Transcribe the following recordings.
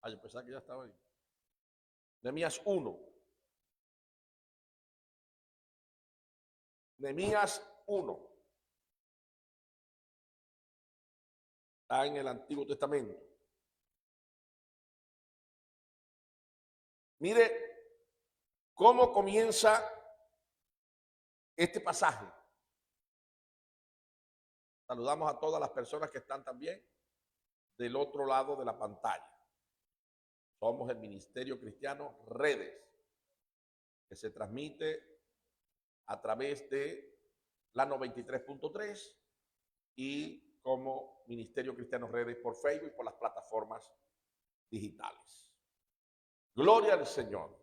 Ah, yo pensaba que ya estaba ahí. Nehemías 1. Nehemías 1. Está en el Antiguo Testamento. Mire cómo comienza este pasaje. Saludamos a todas las personas que están también del otro lado de la pantalla. Somos el Ministerio Cristiano Redes, que se transmite a través de la 93.3 y como Ministerio Cristiano Redes por Facebook y por las plataformas digitales. Gloria al Señor.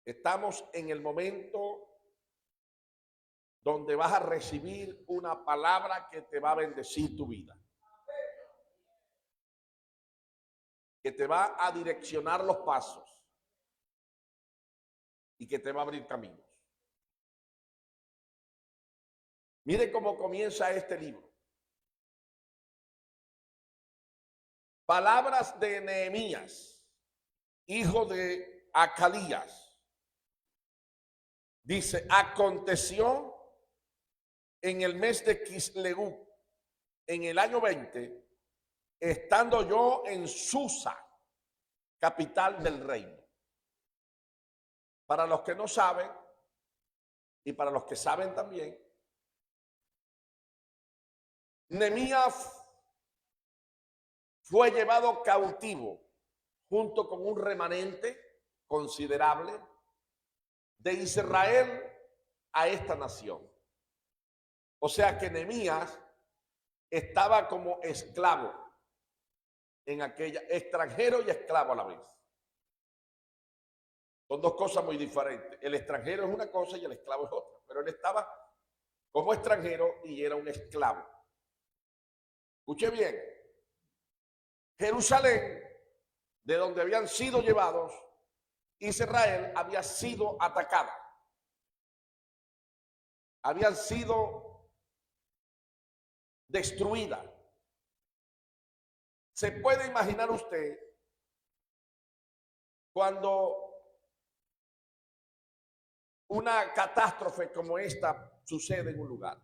Estamos en el momento donde vas a recibir una palabra que te va a bendecir tu vida, que te va a direccionar los pasos y que te va a abrir caminos. Mire cómo comienza este libro. Palabras de Nehemías, hijo de Acalías. Dice, aconteció en el mes de Kisleú, en el año 20, estando yo en Susa, capital del reino. Para los que no saben, y para los que saben también, Nehemías fue llevado cautivo junto con un remanente considerable de Israel a esta nación. O sea que Nehemías estaba como esclavo en aquella, extranjero y esclavo a la vez. Son dos cosas muy diferentes. El extranjero es una cosa y el esclavo es otra. Pero él estaba como extranjero y era un esclavo. Escuche bien. Jerusalén, de donde habían sido llevados, Israel había sido atacada. Habían sido destruida. ¿Se puede imaginar usted cuando una catástrofe como esta sucede en un lugar?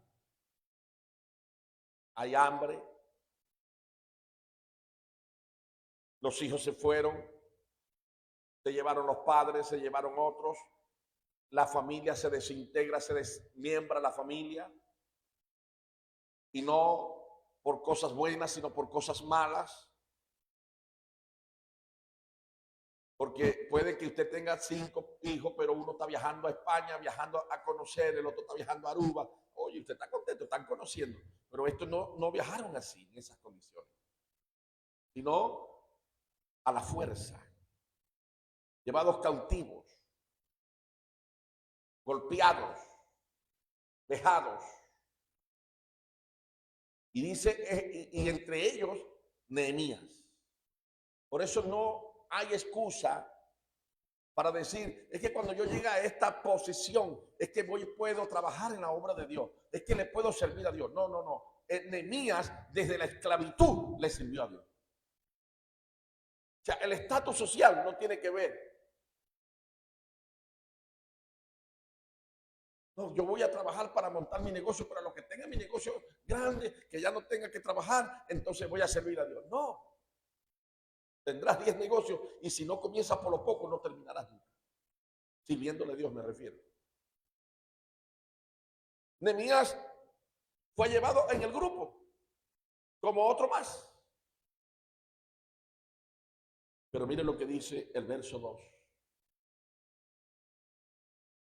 Hay hambre, los hijos se fueron, se llevaron los padres, se llevaron otros, la familia se desintegra, se desmiembra la familia, y no por cosas buenas, sino por cosas malas. Porque puede que usted tenga 5 hijos, pero uno está viajando a España, viajando a conocer, el otro está viajando a Aruba. Oye, usted está contento, están conociendo. Pero estos no viajaron así, en esas condiciones, sino a la fuerza, llevados cautivos, golpeados, vejados. Y dice, y entre ellos, Nehemías. Por eso no hay excusa para decir, es que cuando yo llegue a esta posición, es que puedo trabajar en la obra de Dios, es que le puedo servir a Dios. No. Nehemías desde la esclavitud le sirvió a Dios. O sea, el estatus social no tiene que ver. No, yo voy a trabajar para montar mi negocio, para lo que tenga mi negocio grande, que ya no tenga que trabajar, entonces voy a servir a Dios. No. Tendrás 10 negocios y si no comienzas por lo poco, no terminarás nunca. Sirviéndole a Dios me refiero. Nehemías fue llevado en el grupo, como otro más. Pero miren lo que dice el verso 2.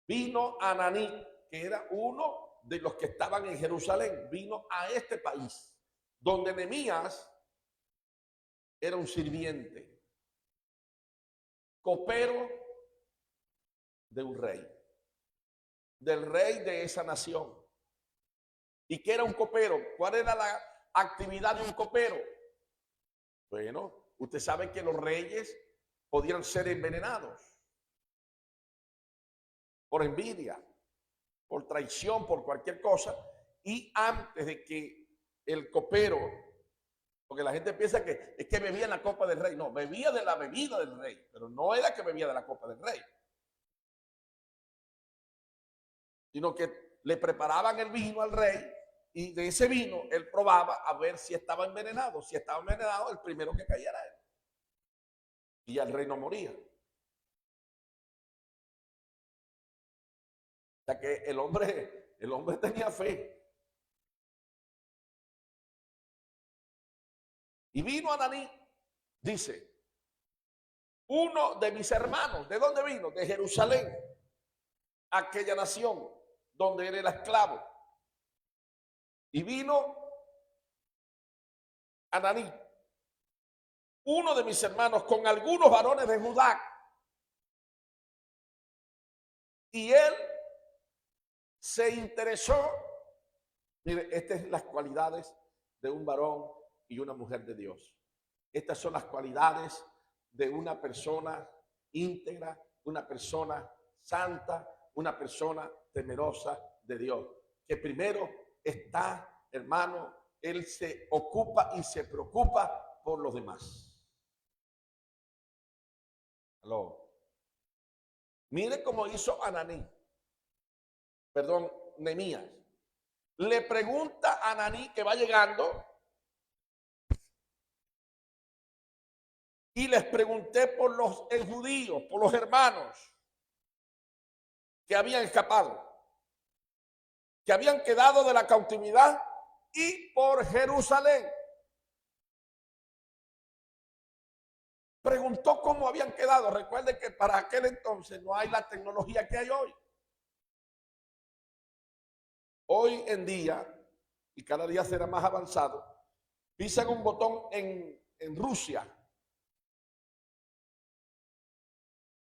Vino Ananí, que era uno de los que estaban en Jerusalén, vino a este país, donde Nehemías era un sirviente, copero de un rey, del rey de esa nación. ¿Y qué era un copero? ¿Cuál era la actividad de un copero? Bueno, usted sabe que los reyes podían ser envenenados por envidia, por traición, por cualquier cosa. Y antes de que el copero Porque la gente piensa que es que bebía en la copa del rey. No, bebía de la bebida del rey, pero no era que bebía de la copa del rey. Sino que le preparaban el vino al rey y de ese vino él probaba a ver si estaba envenenado. Si estaba envenenado, el primero que caía era él. Y ya el rey no moría. O sea que el hombre tenía fe. Y vino Ananí, dice, uno de mis hermanos. ¿De dónde vino? De Jerusalén, aquella nación donde él era esclavo. Y vino Ananí, uno de mis hermanos, con algunos varones de Judá. Y él se interesó. Mire, estas son las cualidades de un varón y una mujer de Dios. Estas son las cualidades de una persona íntegra, una persona santa, una persona temerosa de Dios. Que primero está, hermano, él se ocupa y se preocupa por los demás. ¿Aló? Mire cómo hizo Ananí. Perdón, Nehemías. Le pregunta a Ananí, que va llegando, y les pregunté por los judíos, por los hermanos que habían escapado, que habían quedado de la cautividad, y por Jerusalén. Preguntó cómo habían quedado. Recuerden que para aquel entonces no hay la tecnología que hay hoy. Hoy en día, y cada día será más avanzado, pisan un botón en Rusia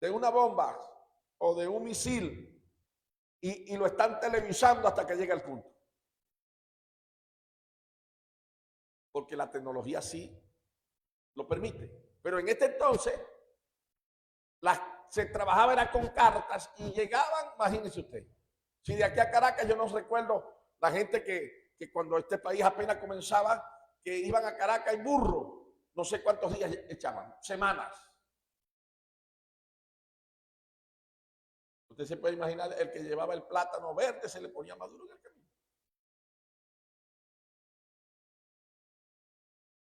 de una bomba o de un misil y lo están televisando hasta que llegue al punto. Porque la tecnología sí lo permite. Pero en este entonces se trabajaba era con cartas y llegaban, imagínense usted. Si de aquí a Caracas, yo no recuerdo la gente que cuando este país apenas comenzaba, que iban a Caracas en burro, no sé cuántos días echaban, semanas. Usted se puede imaginar, el que llevaba el plátano verde se le ponía maduro en el camino.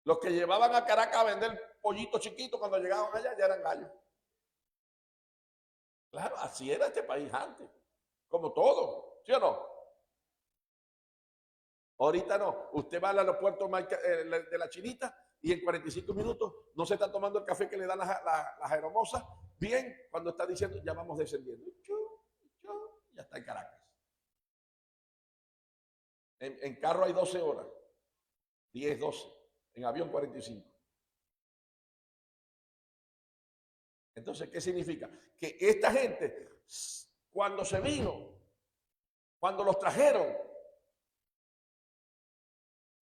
Los que llevaban a Caracas a vender pollitos chiquitos, cuando llegaban allá ya eran gallos. Claro, así era este país antes, como todo, ¿sí o no? Ahorita no. Usted va al aeropuerto de la Chinita y en 45 minutos no se está tomando el café que le dan las aeromosas. Bien, cuando está diciendo, ya vamos descendiendo. Ya está en Caracas. En carro hay 12 horas. 10, 12. En avión 45. Entonces, ¿qué significa? Que esta gente, cuando se vino, cuando los trajeron,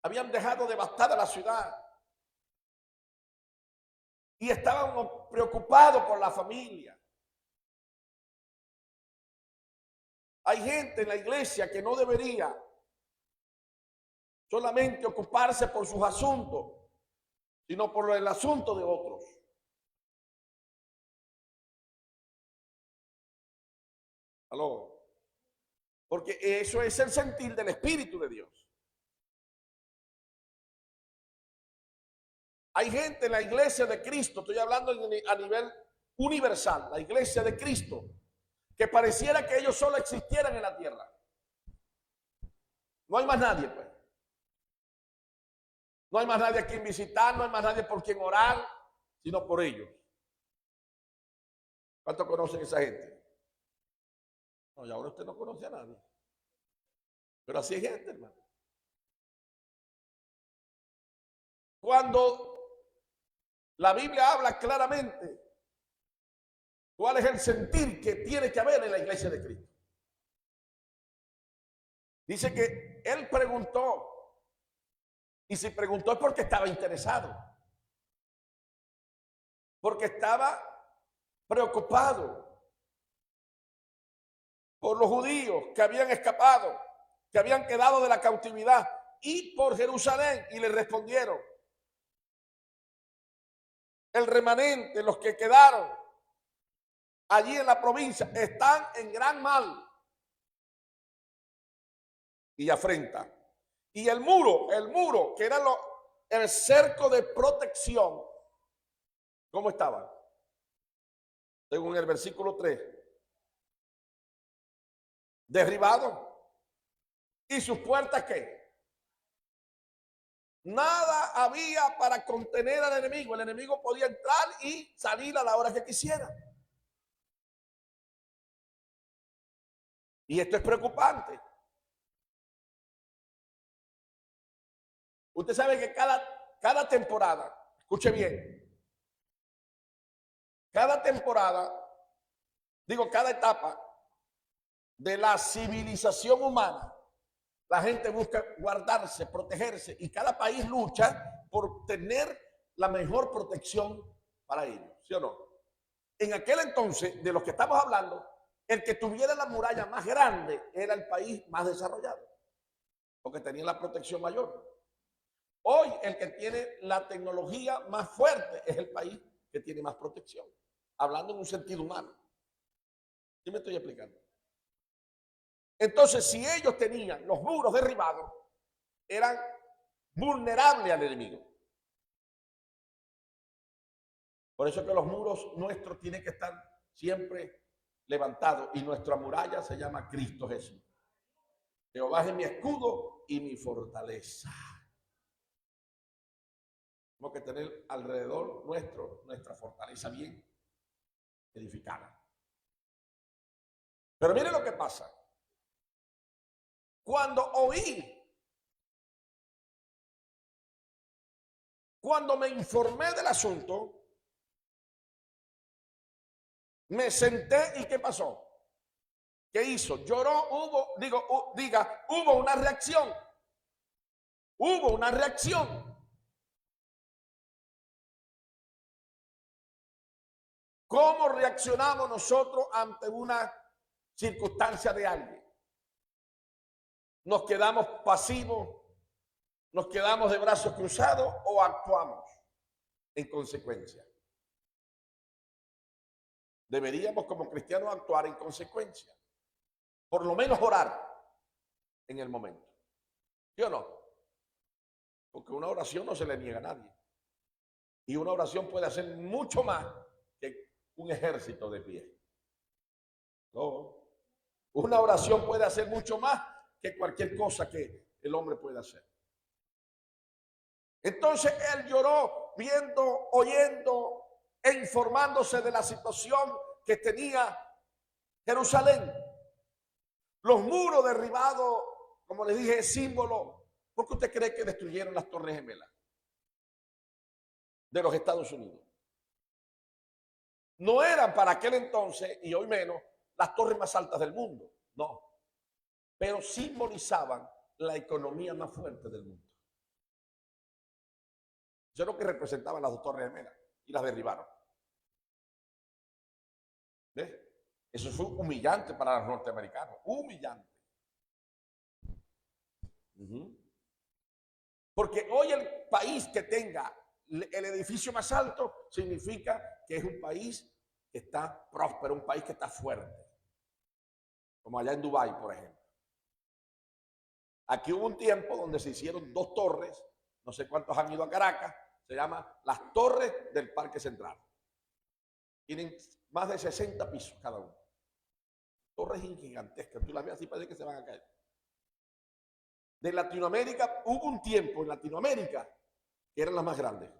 habían dejado devastada la ciudad y estaban preocupados por la familia. Hay gente en la iglesia que no debería solamente ocuparse por sus asuntos, sino por el asunto de otros. ¿Aló? Porque eso es el sentir del Espíritu de Dios. Hay gente en la iglesia de Cristo, estoy hablando a nivel universal, la iglesia de Cristo, que pareciera que ellos solo existieran en la tierra. No hay más nadie, pues. No hay más nadie a quien visitar, no hay más nadie por quien orar, sino por ellos. ¿Cuántos conocen a esa gente? No, y ahora usted no conoce a nadie. Pero así hay gente, hermano. Cuando la Biblia habla claramente cuál es el sentir que tiene que haber en la iglesia de Cristo. Dice que él preguntó, y si preguntó es porque estaba interesado, porque estaba preocupado por los judíos que habían escapado, que habían quedado de la cautividad, y por Jerusalén. Y le respondieron, el remanente, los que quedaron allí en la provincia, están en gran mal y afrenta. Y el muro, que era el cerco de protección, ¿cómo estaba? Según el versículo 3, derribado. ¿Y sus puertas qué? Nada había para contener al enemigo. El enemigo podía entrar y salir a la hora que quisiera. Y esto es preocupante. Usted sabe que cada temporada, escuche bien, cada temporada, cada etapa de la civilización humana, la gente busca guardarse, protegerse, y cada país lucha por tener la mejor protección para ellos, ¿sí o no? En aquel entonces, de los que estamos hablando, el que tuviera la muralla más grande era el país más desarrollado, porque tenía la protección mayor. Hoy el que tiene la tecnología más fuerte es el país que tiene más protección, hablando en un sentido humano. ¿Sí me estoy explicando? Entonces, si ellos tenían los muros derribados, eran vulnerables al enemigo. Por eso es que los muros nuestros tienen que estar siempre levantados, y nuestra muralla se llama Cristo Jesús. Jehová es mi escudo y mi fortaleza. Tenemos que tener alrededor nuestra fortaleza bien edificada. Pero miren lo que pasa. Cuando me informé del asunto, me senté y ¿qué pasó? ¿Qué hizo? Lloró, hubo una reacción. Hubo una reacción. ¿Cómo reaccionamos nosotros ante una circunstancia de alguien? ¿Nos quedamos pasivos? ¿Nos quedamos de brazos cruzados o actuamos en consecuencia? Deberíamos como cristianos actuar en consecuencia. Por lo menos orar en el momento. ¿Sí o no? Porque una oración no se le niega a nadie. Y una oración puede hacer mucho más que un ejército de pie. No. Una oración puede hacer mucho más que cualquier cosa que el hombre pueda hacer. Entonces él lloró viendo, oyendo e informándose de la situación que tenía Jerusalén. Los muros derribados, como les dije, es símbolo. ¿Por qué usted cree que destruyeron las Torres Gemelas de los Estados Unidos? No eran para aquel entonces, y hoy menos, las torres más altas del mundo, no. Pero simbolizaban la economía más fuerte del mundo. Eso es lo que representaban las dos Torres Gemelas, y las derribaron. ¿Ves? Eso fue humillante para los norteamericanos, humillante. Porque hoy el país que tenga el edificio más alto significa que es un país que está próspero, un país que está fuerte. Como allá en Dubái, por ejemplo. Aquí hubo un tiempo donde se hicieron dos torres, no sé cuántos han ido a Caracas, se llama las Torres del Parque Central. Tienen más de 60 pisos cada uno. Torres gigantescas, tú las ves así, parece que se van a caer. De Latinoamérica, hubo un tiempo en Latinoamérica que eran las más grandes,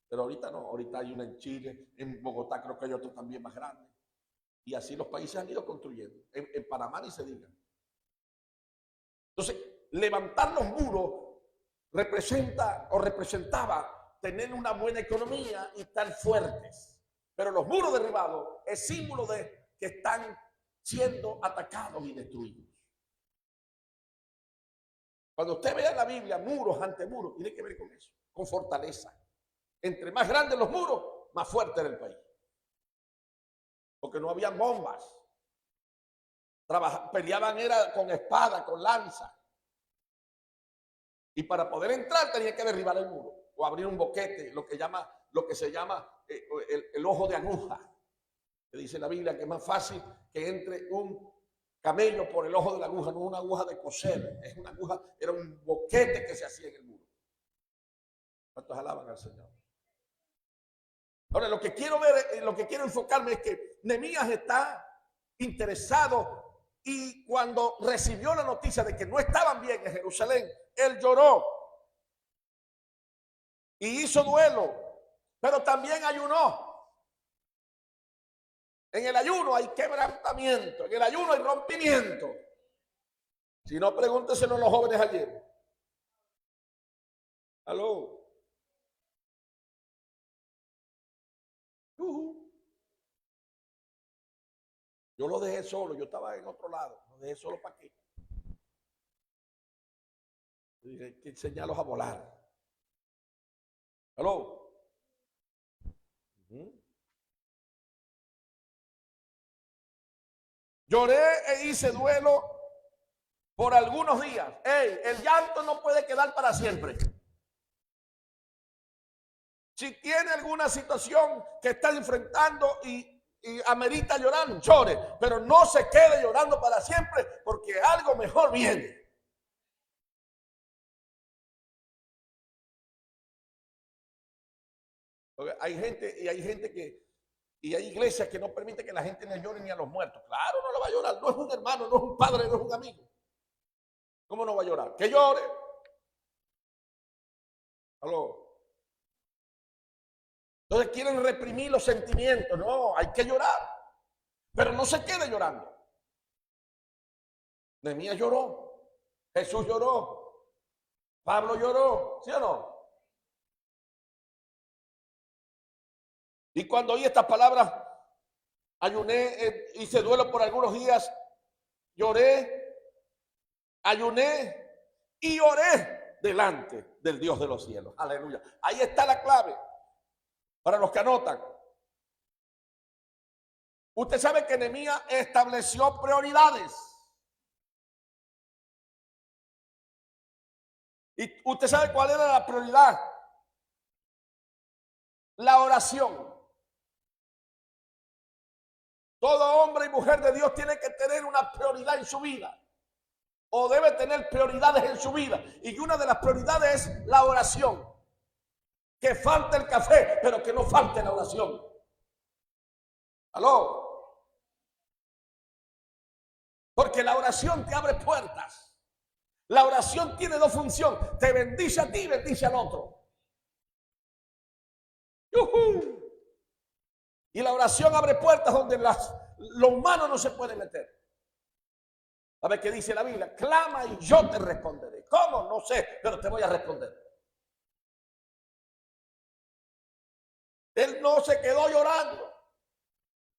pero ahorita no, ahorita hay una en Chile, en Bogotá creo que hay otro también más grande, y así los países han ido construyendo, en Panamá ni se diga. Entonces, levantar los muros representaba tener una buena economía y estar fuertes, pero los muros derribados es símbolo de que están siendo atacados y destruidos. Cuando usted vea en la Biblia muros ante muros, tiene que ver con eso, con fortaleza. Entre más grandes los muros, más fuerte era el país. Porque no habían bombas. Peleaban era con espada, con lanza. Y para poder entrar tenía que derribar el muro o abrir un boquete, lo lo que se llama el ojo de aguja. Que dice la Biblia que es más fácil que entre un camello por el ojo de la aguja, no una aguja de coser, es una aguja, era un boquete que se hacía en el muro. ¿Cuántos alaban al Señor? Ahora, lo que quiero ver, lo que quiero enfocarme es que Nehemías está interesado, y cuando recibió la noticia de que no estaban bien en Jerusalén, él lloró y hizo duelo, pero también ayunó. En el ayuno hay quebrantamiento, en el ayuno hay rompimiento. Si no, pregúnteselo a los jóvenes ayer. Aló. Yo lo dejé solo, yo estaba en otro lado, lo dejé solo para qué. Hay que enseñarlos a volar. Aló. Lloré e hice duelo por algunos días. Hey, el llanto no puede quedar para siempre. Si tiene alguna situación que está enfrentando y amerita llorar, llore, pero no se quede llorando para siempre, porque algo mejor viene. Hay gente y hay iglesias que no permiten que la gente le llore ni a los muertos. Claro, no lo va a llorar, no es un hermano, no es un padre, no es un amigo. ¿Cómo no va a llorar? Que llore. Aló. Entonces quieren reprimir los sentimientos. No, hay que llorar, pero no se quede llorando. Nehemías lloró, Jesús lloró, Pablo lloró, ¿sí o no? Y cuando oí estas palabras, ayuné, hice duelo por algunos días, lloré, ayuné y oré delante del Dios de los cielos. Aleluya. Ahí está la clave para los que anotan. Usted sabe que Nehemías estableció prioridades. ¿Y usted sabe cuál era la prioridad? La oración. Todo hombre y mujer de Dios tiene que tener una prioridad en su vida, o debe tener prioridades en su vida, y una de las prioridades es la oración. Que falte el café, pero que no falte la oración. ¿Aló? Porque la oración te abre puertas. La oración tiene dos funciones: te bendice a ti y bendice al otro. ¡Yujú! Y la oración abre puertas donde lo humano no se puede meter. A ver qué dice la Biblia: clama y yo te responderé. ¿Cómo? No sé, pero te voy a responder. Él no se quedó llorando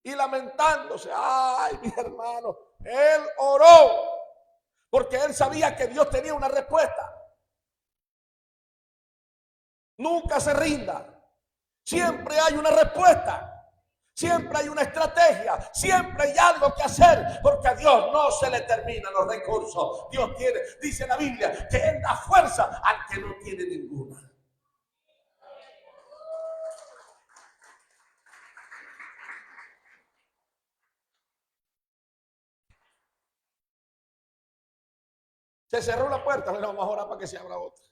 y lamentándose. Ay, mi hermano, él oró porque él sabía que Dios tenía una respuesta. Nunca se rinda. Siempre hay una respuesta. Siempre hay una estrategia, siempre hay algo que hacer, porque a Dios no se le terminan los recursos. Dios tiene, dice la Biblia, que Él da fuerza al que no tiene ninguna. Se cerró una puerta, bueno, vamos a orar para que se abra otra.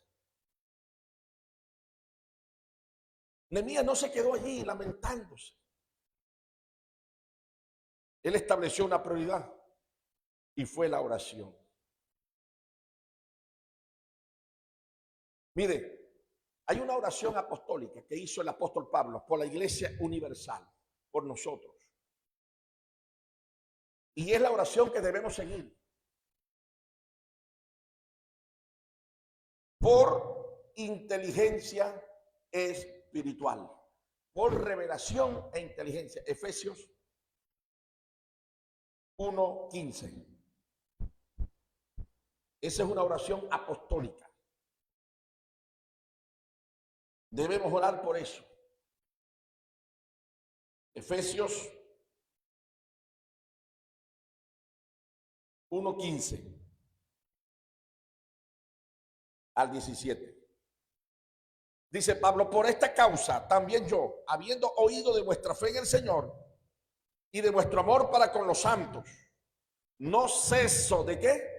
Nehemías no se quedó allí lamentándose. Él estableció una prioridad y fue la oración. Mire, hay una oración apostólica que hizo el apóstol Pablo por la iglesia universal, por nosotros. Y es la oración que debemos seguir. Por inteligencia espiritual, por revelación e inteligencia. Efesios 1:15. Esa es una oración apostólica. Debemos orar por eso. Efesios 1:15 al 17. Dice Pablo, por esta causa también yo, habiendo oído de vuestra fe en el Señor y de vuestro amor para con los santos, no ceso de qué,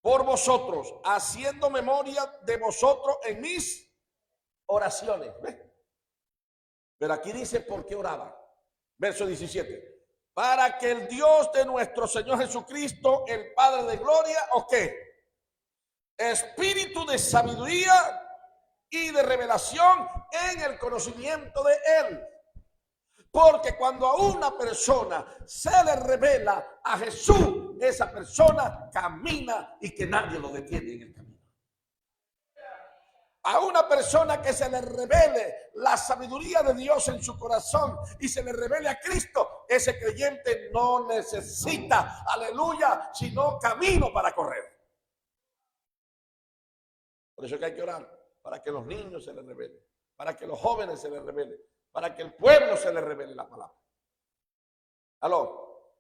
por vosotros, haciendo memoria de vosotros en mis oraciones. ¿Ves? Pero aquí dice por qué oraba. Verso 17. Para que el Dios de nuestro Señor Jesucristo, el Padre de gloria, ¿o qué? Espíritu de sabiduría y de revelación en el conocimiento de Él. Porque cuando a una persona se le revela a Jesús, esa persona camina y que nadie lo detiene en el camino. A una persona que se le revele la sabiduría de Dios en su corazón y se le revele a Cristo, ese creyente no necesita, aleluya, sino camino para correr. Por eso que hay que orar, para que los niños se les revele, para que los jóvenes se les revele, para que el pueblo se le revele la palabra. ¿Aló?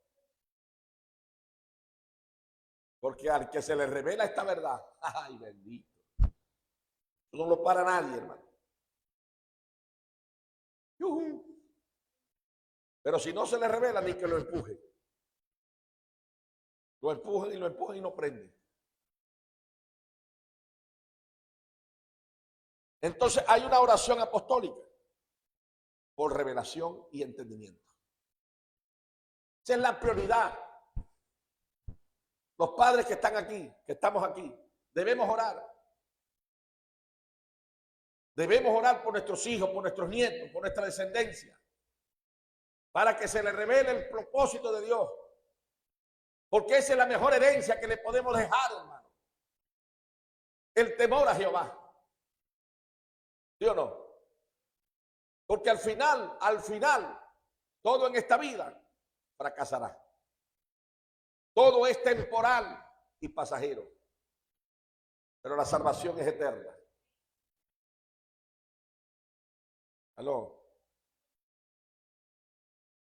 Porque al que se le revela esta verdad, ay bendito, no lo para nadie, hermano. Pero si no se le revela, ni que lo empuje. Lo empujan y no prende. Entonces hay una oración apostólica por revelación y entendimiento. Esa es la prioridad. Los padres que están aquí, que estamos aquí, debemos orar. Debemos orar por nuestros hijos, por nuestros nietos, por nuestra descendencia, para que se les revele el propósito de Dios. Porque esa es la mejor herencia que le podemos dejar, hermano. El temor a Jehová. ¿Sí o no? Porque al final, todo en esta vida fracasará. Todo es temporal y pasajero. Pero la salvación es eterna. ¿Aló?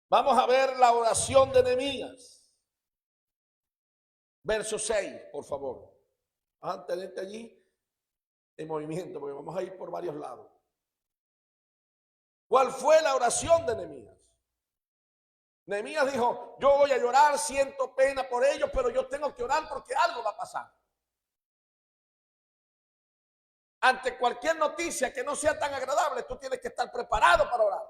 Vamos a ver la oración de Nehemías. Verso 6, por favor. Antes de este allí en movimiento, porque vamos a ir por varios lados. ¿Cuál fue la oración de Nehemías? Nehemías dijo, yo voy a llorar, siento pena por ellos, pero yo tengo que orar porque algo va a pasar. Ante cualquier noticia que no sea tan agradable, tú tienes que estar preparado para orar.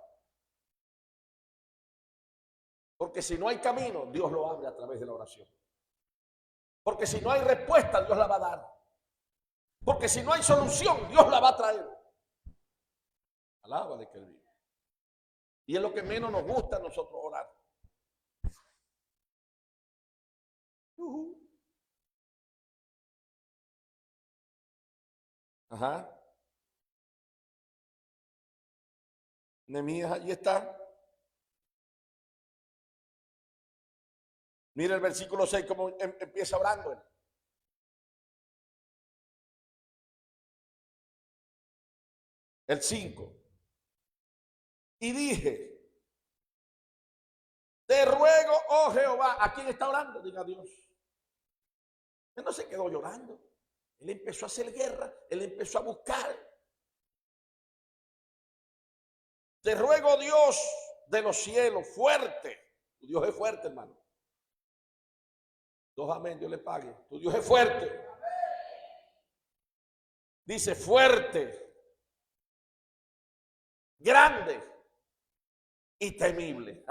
Porque si no hay camino, Dios lo abre a través de la oración. Porque si no hay respuesta, Dios la va a dar. Porque si no hay solución, Dios la va a traer. Alaba de que Él vive. Y es lo que menos nos gusta a nosotros orar. Ajá. Nehemías, allí está. Mira el versículo 6 como empieza orando él. El 5. Y dije, te ruego, oh Jehová. ¿A quién está orando? Diga Dios. Él no se quedó llorando. Él empezó a hacer guerra. Él empezó a buscar. Te ruego, Dios de los cielos, fuerte. Tu Dios es fuerte, hermano. Dos amén, Dios le pague. Tu Dios es fuerte. Dice fuerte, grande y temible.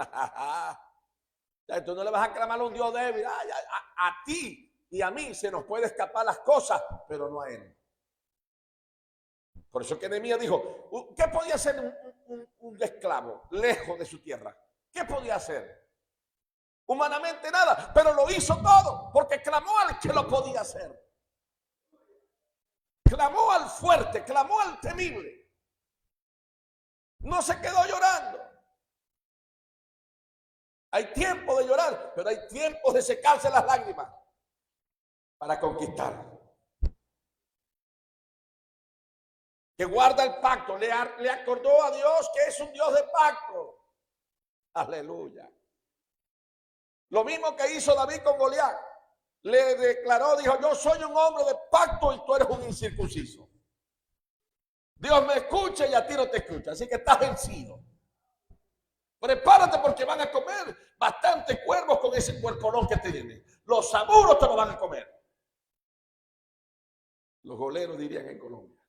Tú no le vas a clamar a un Dios débil. A ti y a mí se nos puede escapar las cosas, pero no a Él. Por eso que Nehemías dijo, ¿qué podía hacer un esclavo lejos de su tierra? ¿Qué podía hacer? Humanamente nada, pero lo hizo todo porque clamó al que lo podía hacer. Clamó al fuerte, clamó al temible. No se quedó llorando. Hay tiempo de llorar, pero hay tiempo de secarse las lágrimas para conquistar. Que guarda el pacto, le acordó a Dios que es un Dios de pacto. Aleluya. Lo mismo que hizo David con Goliat. Le declaró, dijo, yo soy un hombre de pacto y tú eres un incircunciso. Dios me escucha y a ti no te escucha. Así que estás vencido. Prepárate porque van a comer bastantes cuervos con ese cuerpolón que tiene. Los saburos te lo van a comer. Los goleros dirían en Colombia.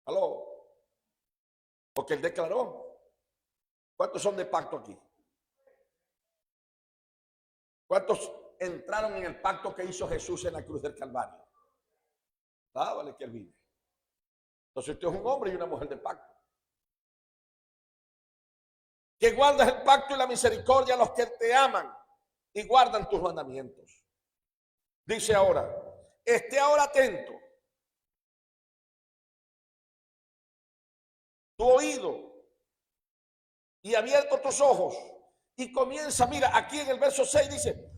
¿Aló? Porque él declaró. ¿Cuántos son de pacto aquí? ¿Cuántos entraron en el pacto que hizo Jesús en la cruz del Calvario? Ah, vale que él vive. Entonces usted es un hombre y una mujer de pacto. Que guardas el pacto y la misericordia a los que te aman y guardan tus mandamientos. Dice ahora, esté ahora atento tu oído y abierto tus ojos y comienza, mira, aquí en el verso 6 dice,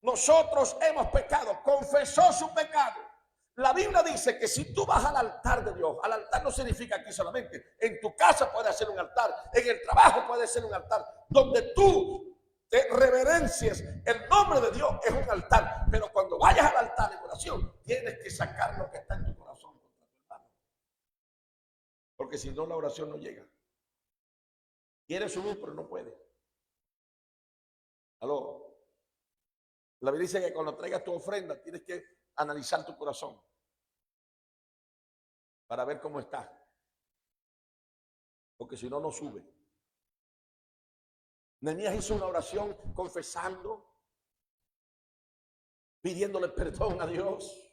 nosotros hemos pecado, confesó su pecado. La Biblia dice que si tú vas al altar de Dios, al altar no significa aquí solamente, en tu casa puede ser un altar, en el trabajo puede ser un altar, donde tú te reverencies el nombre de Dios, es un altar. Pero cuando vayas al altar en oración, tienes que sacar lo que está en tu corazón contra tu hermano, porque si no la oración no llega. Quiere subir pero no puede. Aló. La Biblia dice que cuando traigas tu ofrenda tienes que analizar tu corazón para ver cómo está, porque si no, no sube. Nehemías hizo una oración confesando, pidiéndole perdón a Dios.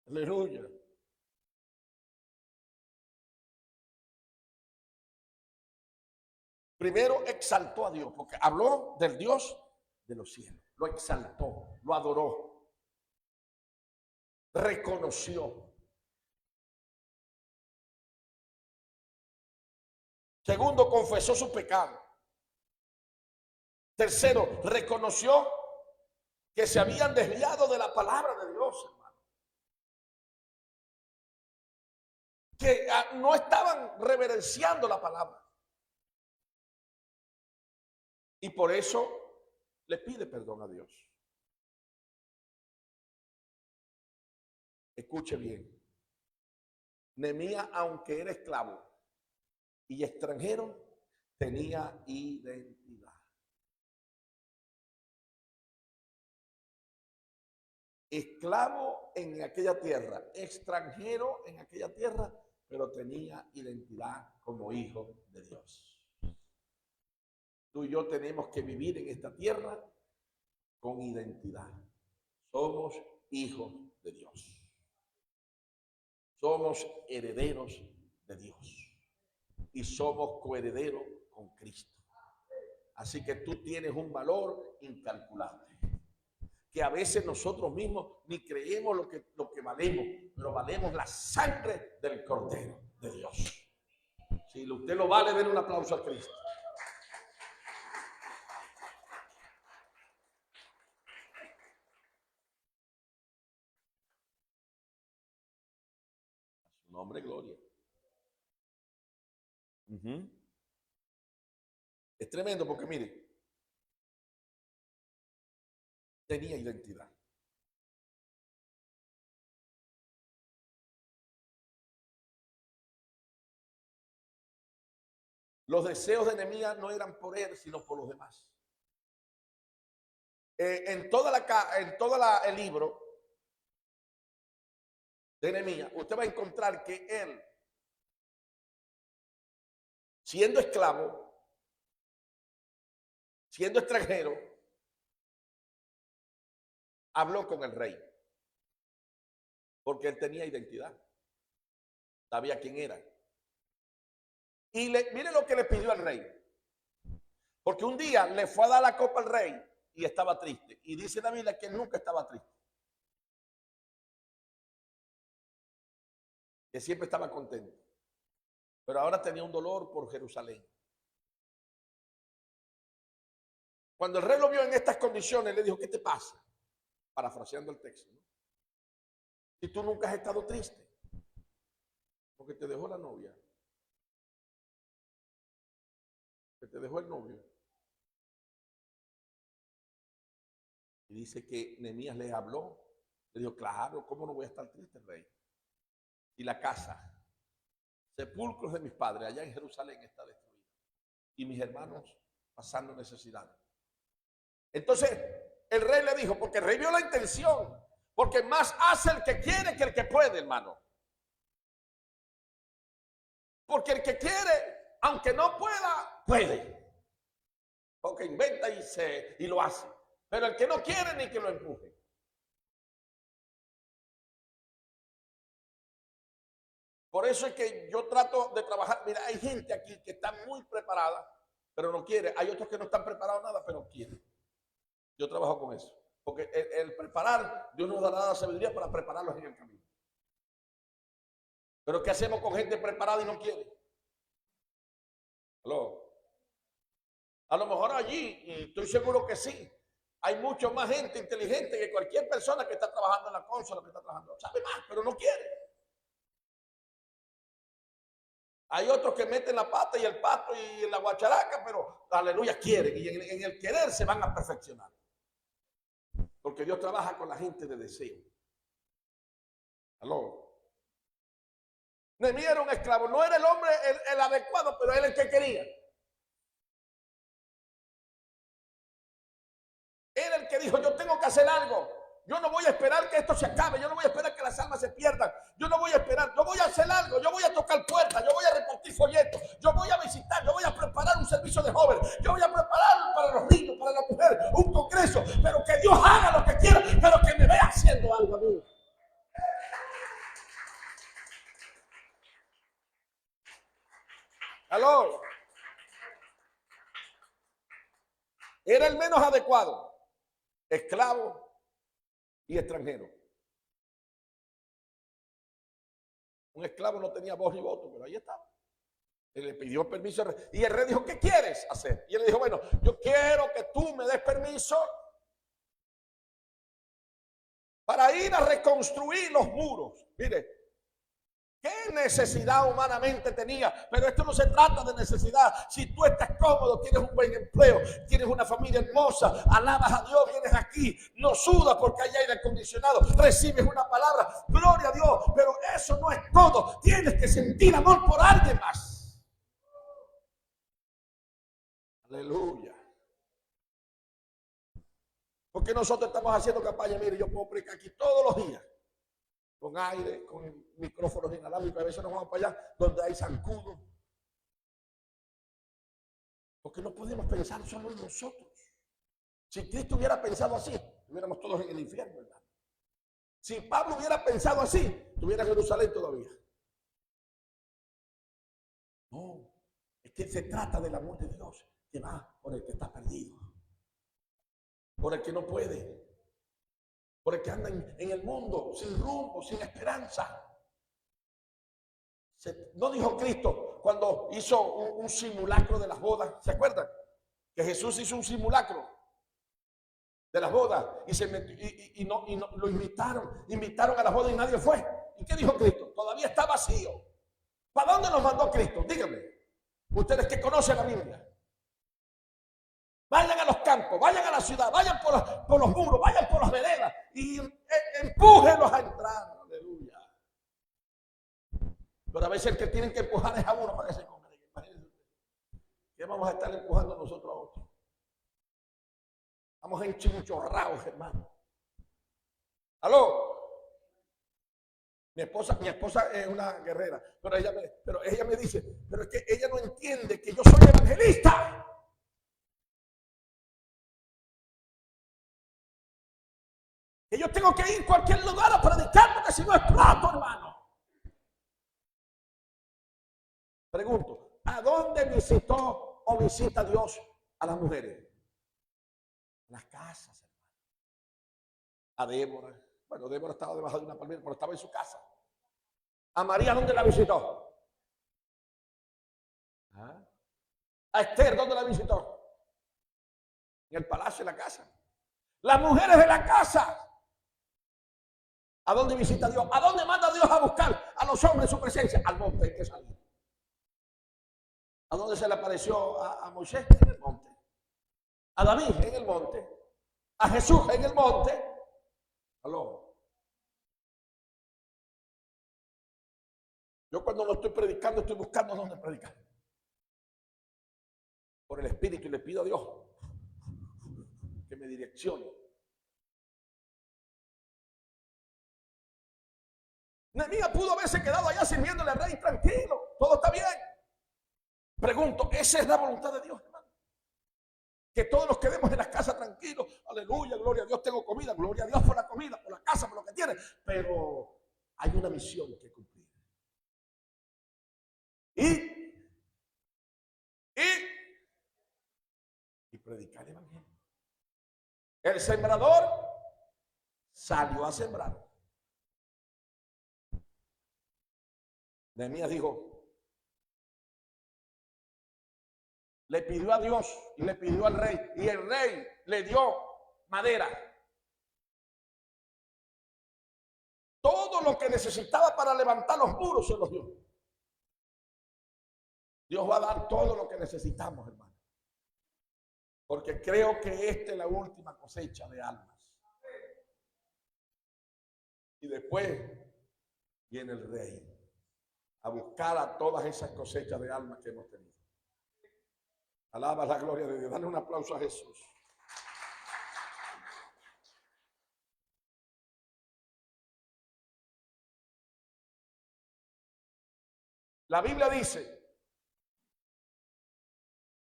Aleluya. Primero exaltó a Dios, porque habló del Dios de los cielos. Lo exaltó, lo adoró, reconoció. Segundo, confesó su pecado. Tercero, reconoció que se habían desviado de la palabra de Dios, hermano. Que no estaban reverenciando la palabra. Y por eso le pide perdón a Dios. Escuche bien. Nehemías, aunque era esclavo y extranjero, tenía identidad. Esclavo en aquella tierra, extranjero en aquella tierra, pero tenía identidad como hijo de Dios. Tú y yo tenemos que vivir en esta tierra con identidad. Somos hijos de Dios. Somos herederos de Dios. Y somos coherederos con Cristo. Así que tú tienes un valor incalculable. Que a veces nosotros mismos ni creemos lo que valemos, pero valemos la sangre del Cordero de Dios. Si usted lo vale, den un aplauso a Cristo. A su nombre, gloria. Es tremendo porque mire, tenía identidad. Los deseos de Nehemías no eran por él, sino por los demás. En todo el libro de Nehemías, usted va a encontrar que él, siendo esclavo, siendo extranjero, habló con el rey. Porque él tenía identidad. Sabía quién era. Y mire lo que le pidió al rey. Porque un día le fue a dar la copa al rey y estaba triste. Y dice la Biblia que él nunca estaba triste. Que siempre estaba contento. Pero ahora tenía un dolor por Jerusalén. Cuando el rey lo vio en estas condiciones, le dijo, ¿qué te pasa? Parafraseando el texto, ¿no? Si tú nunca has estado triste, porque te dejó la novia, que te dejó el novio. Y Y dice que Nehemías le habló. Le dijo, claro, ¿cómo no voy a estar triste, rey? Y la casa, sepulcros de mis padres allá en Jerusalén está destruida. Y mis hermanos pasando necesidad. Entonces el rey le dijo, porque el rey vio la intención, porque más hace el que quiere que el que puede, hermano. Porque el que quiere, aunque no pueda, puede. Porque inventa y lo hace. Pero el que no quiere, ni que lo empuje. Por eso es que yo trato de trabajar. Mira, hay gente aquí que está muy preparada, pero no quiere. Hay otros que no están preparados nada, pero quieren. Yo trabajo con eso. Porque el preparar, Dios nos dará la sabiduría para prepararlos en el camino. Pero ¿qué hacemos con gente preparada y no quiere? ¿Aló? A lo mejor allí, y estoy seguro que sí, hay mucho más gente inteligente que cualquier persona que está trabajando en la consola, que está trabajando. Sabe más, pero no quiere. Hay otros que meten la pata y el pato y la guacharaca, pero aleluya, quieren. Y en el querer se van a perfeccionar. Porque Dios trabaja con la gente de deseo. ¿Aló? Nehemías era un esclavo. No era el hombre el adecuado, pero era el que quería. Era el que dijo, yo tengo que hacer algo. Yo no voy a esperar que esto se acabe. Yo no voy a esperar que las almas se pierdan. Yo no voy a esperar. Yo voy a hacer algo. Yo voy a tocar puertas. Yo voy a repartir folletos. Yo voy a visitar. Yo voy a preparar un servicio de jóvenes. Yo voy a preparar para los niños, para las mujeres, un congreso. Pero que Dios haga lo que quiera. Pero que me vea haciendo algo a mí. ¿Aló? Era el menos adecuado. Esclavo y extranjero. Un esclavo no tenía voz ni voto, pero ahí estaba. Él le pidió permiso al rey, y el rey dijo, ¿qué quieres hacer? Y él le dijo, bueno, yo quiero que tú me des permiso para ir a reconstruir los muros. Mire, ¿qué necesidad humanamente tenía? Pero esto no se trata de necesidad. Si tú estás cómodo, tienes un buen empleo, tienes una familia hermosa, alabas a Dios, vienes aquí, no sudas porque hay aire acondicionado, recibes una palabra, gloria a Dios, pero eso no es todo. Tienes que sentir amor por alguien más. Aleluya. Porque nosotros estamos haciendo campaña. Mire, yo puedo predicar aquí todos los días, con aire, con micrófonos inalámbricos. A veces nos vamos para allá donde hay zancudo. Porque no podemos pensar solo en nosotros. Si Cristo hubiera pensado así, estuviéramos todos en el infierno, ¿verdad? Si Pablo hubiera pensado así, estuviera en Jerusalén todavía. No, es que se trata del amor de Dios que va por el que está perdido, por el que no puede, por el que anda en el mundo sin rumbo, sin esperanza. ¿No dijo Cristo cuando hizo un simulacro de las bodas? ¿Se acuerdan? Que Jesús hizo un simulacro de las bodas y lo invitaron a las bodas y nadie fue. ¿Y qué dijo Cristo? Todavía está vacío. ¿Para dónde nos mandó Cristo? Díganme, ustedes que conocen la Biblia. Vayan a los campos, vayan a la ciudad, vayan por los muros, vayan por las veredas y empújenlos a entrar. Aleluya. Pero a veces el que tienen que empujar es a uno para que se congregue. Imagínense. ¿Qué vamos a estar empujando nosotros a otros? Vamos enchinchorrados, hermano. ¿Aló? Mi esposa es una guerrera, pero ella me dice, pero es que ella no entiende que yo soy evangelista. Que yo tengo que ir a cualquier lugar a predicar porque si no exploto, hermano. Pregunto, ¿a dónde visitó o visita Dios a las mujeres? Las casas, hermano. A Débora. Bueno, Débora estaba debajo de una palmera, pero estaba en su casa. ¿A María dónde la visitó? ¿Ah? ¿A Esther dónde la visitó? En el palacio, en la casa. Las mujeres de la casa. ¿A dónde visita Dios? ¿A dónde manda Dios a buscar a los hombres en su presencia? Al monte en que salió. ¿A dónde se le apareció a Moisés? En el monte. A David en el monte. a Jesús en el monte. Aló. Yo cuando no estoy predicando, estoy buscando dónde predicar. Por el Espíritu, y le pido a Dios que me direccione. Nehemías pudo haberse quedado allá sirviéndole al rey tranquilo. Todo está bien. Pregunto, ¿esa es la voluntad de Dios, hermano? Que todos nos quedemos en la casa tranquilos. Aleluya, gloria a Dios, tengo comida. Gloria a Dios por la comida, por la casa, por lo que tiene. Pero hay una misión que cumplir. Y predicar el evangelio. El sembrador salió a sembrar. Nehemías dijo, le pidió a Dios y le pidió al rey, y el rey le dio madera. Todo lo que necesitaba para levantar los muros se los dio. Dios va a dar todo lo que necesitamos, hermano. Porque creo que esta es la última cosecha de almas. Y después viene el rey a buscar a todas esas cosechas de almas que hemos tenido. Alaba la gloria de Dios. Dale un aplauso a Jesús. La Biblia dice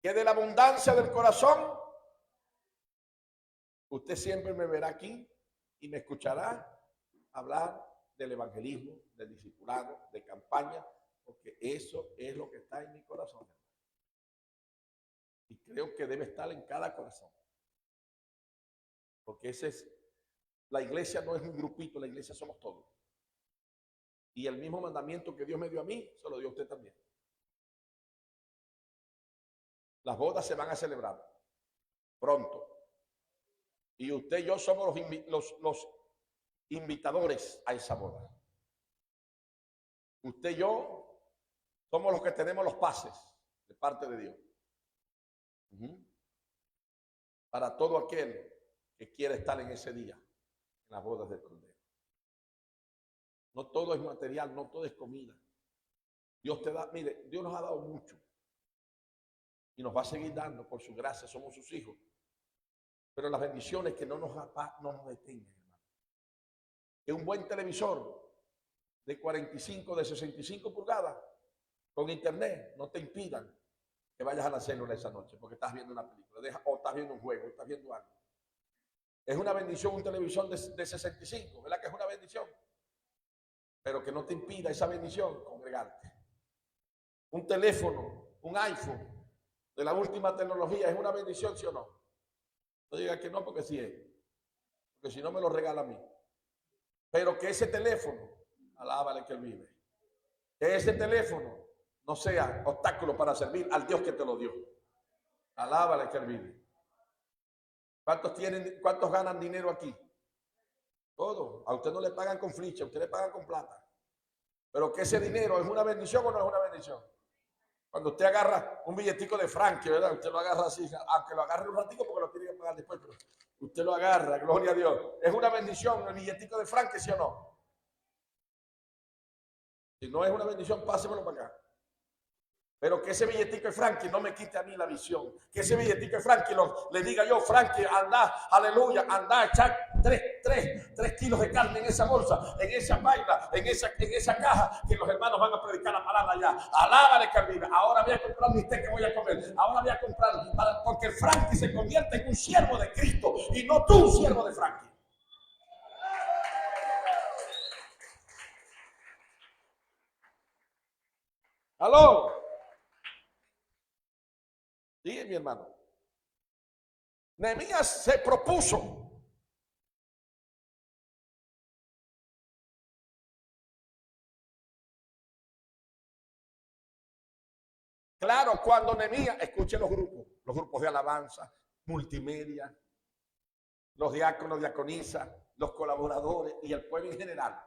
que de la abundancia del corazón, usted siempre me verá aquí y me escuchará hablar del evangelismo, del discipulado, de campaña, porque eso es lo que está en mi corazón. Y creo que debe estar en cada corazón. Porque la iglesia no es un grupito, la iglesia somos todos. Y el mismo mandamiento que Dios me dio a mí, se lo dio a usted también. Las bodas se van a celebrar pronto. Y usted y yo somos los invitadores a esa boda. Usted y yo somos los que tenemos los pases de parte de Dios. Para todo aquel que quiera estar en ese día, en las bodas del Cordero. No todo es material, no todo es comida. Dios te da, mire, Dios nos ha dado mucho. Y nos va a seguir dando por su gracia, somos sus hijos. Pero las bendiciones que no nos detengan, hermano. Que un buen televisor de 45, de 65 pulgadas con internet no te impidan que vayas a la célula esa noche porque estás viendo una película o estás viendo un juego, o estás viendo algo. Es una bendición un televisor de 65, ¿verdad que es una bendición? Pero que no te impida esa bendición congregarte. Un teléfono, un iPhone de la última tecnología, ¿es una bendición, sí o no? No diga que no, porque sí es. Porque si no me lo regala a mí. Pero que ese teléfono, alábale que él vive. Que ese teléfono no sea obstáculo para servir al Dios que te lo dio. Alábale que él vive. ¿Cuántos ganan dinero aquí? Todos. A usted no le pagan con flecha, a usted le pagan con plata. Pero que ese dinero es una bendición o no es una bendición. Cuando usted agarra un billetico de franque, ¿verdad? Usted lo agarra así, aunque lo agarre un ratico porque lo tiene que pagar después, pero usted lo agarra, gloria a Dios. ¿Es una bendición el billetico de franque, sí o no? Si no es una bendición, pásemelo para acá. Pero que ese billetico de Frankie no me quite a mí la visión. Que ese billetico de Frankie le diga yo, Frankie, anda, aleluya, anda a echar 3 kilos de carne en esa bolsa, en esa vaina, en esa caja, que los hermanos van a predicar la palabra allá. Alábale que viva. Ahora voy a comprar mi té que voy a comer. Ahora voy a comprar, porque el Frankie se convierte en un siervo de Cristo y no tú un siervo de Frankie. ¿Aló? Sí, mi hermano. Nehemías se propuso claro, cuando Nehemías, escuche los grupos de alabanza, multimedia, los diáconos, diaconisas, los colaboradores y el pueblo en general.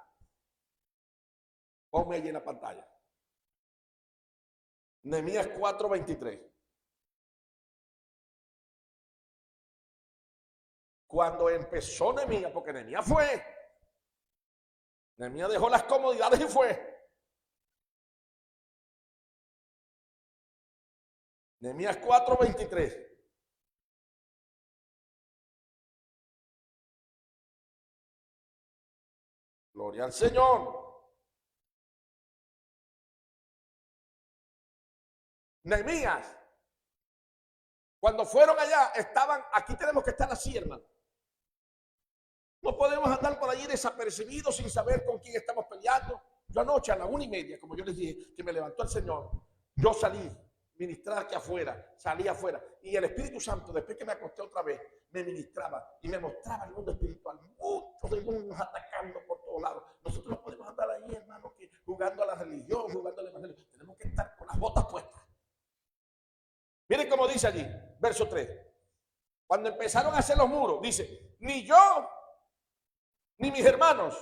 Ponme allí en la pantalla. Nehemías 4:23. Cuando empezó Nehemías, porque Nehemías dejó las comodidades y fue. Nehemías 4:23. Gloria al Señor. Nehemías, cuando fueron allá, estaban, aquí tenemos que estar así, hermano. No podemos andar por allí desapercibidos sin saber con quién estamos peleando. Yo anoche a la 1:30, como yo les dije, que me levantó el Señor, yo salí, ministrar aquí afuera, salí afuera. Y el Espíritu Santo, después que me acosté otra vez, me ministraba y me mostraba el mundo espiritual. Muchos demonios atacando por todos lados. Nosotros no podemos andar ahí, hermano, que jugando a la religión, jugando al evangelio. Tenemos que estar con las botas puestas. Miren cómo dice allí, verso 3. Cuando empezaron a hacer los muros, dice, ni yo, ni mis hermanos,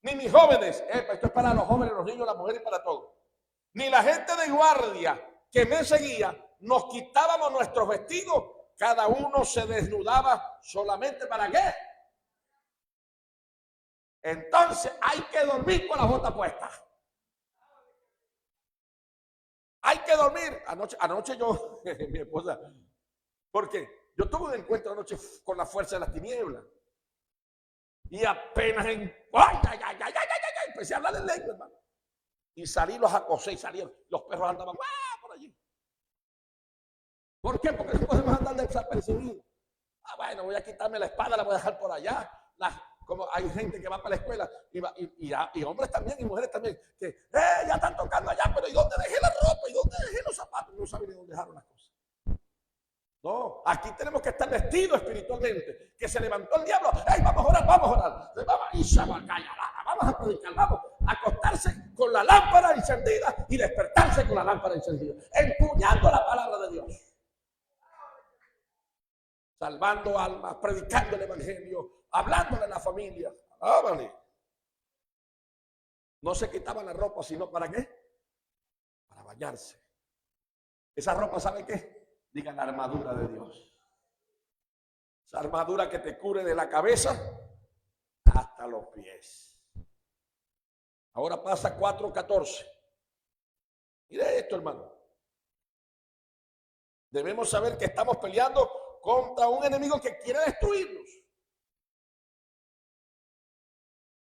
ni mis jóvenes, esto es para los jóvenes, los niños, las mujeres, para todos, ni la gente de guardia que me seguía, nos quitábamos nuestros vestidos, cada uno se desnudaba solamente ¿para qué? Entonces hay que dormir con las botas puestas. Hay que dormir. Anoche yo, mi esposa, porque yo tuve un encuentro anoche con la fuerza de las tinieblas. Y apenas empecé a hablar en lengua, hermano. Y salí, los acosé y salieron. Los perros andaban por allí. ¿Por qué? Porque no podemos andar desapercibidos. Bueno, voy a quitarme la espada, la voy a dejar por allá. Como hay gente que va para la escuela y hombres también y mujeres también que ya están tocando allá, pero ¿y dónde dejé la ropa? ¿Y dónde dejé los zapatos? No saben ni dónde dejaron las cosas. No, aquí tenemos que estar vestidos espiritualmente. Que se levantó el diablo. ¡Hey, vamos a orar, vamos a orar! Vamos a predicar, vamos a acostarse con la lámpara encendida y despertarse con la lámpara encendida, empuñando la palabra de Dios, salvando almas, predicando el evangelio, hablándole a la familia. Vale. No se quitaban la ropa, sino ¿para qué? Para bañarse. Esa ropa, ¿sabe qué? Digan la armadura de Dios. Esa armadura que te cubre de la cabeza hasta los pies. Ahora pasa 4:14. Mire esto, hermano. Debemos saber que estamos peleando contra un enemigo que quiere destruirnos.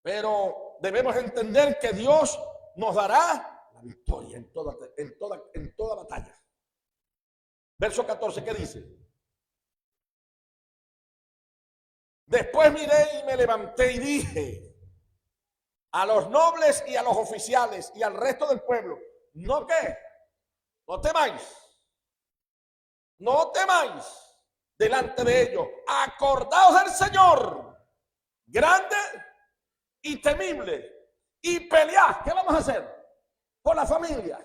Pero debemos entender que Dios nos dará la victoria en toda batalla. Verso 14, ¿qué dice? Después miré y me levanté y dije a los nobles y a los oficiales y al resto del pueblo, ¿no qué? No temáis. No temáis delante de ellos. Acordaos del Señor, grande y temible, y pelead. ¿Qué vamos a hacer? Por la familia,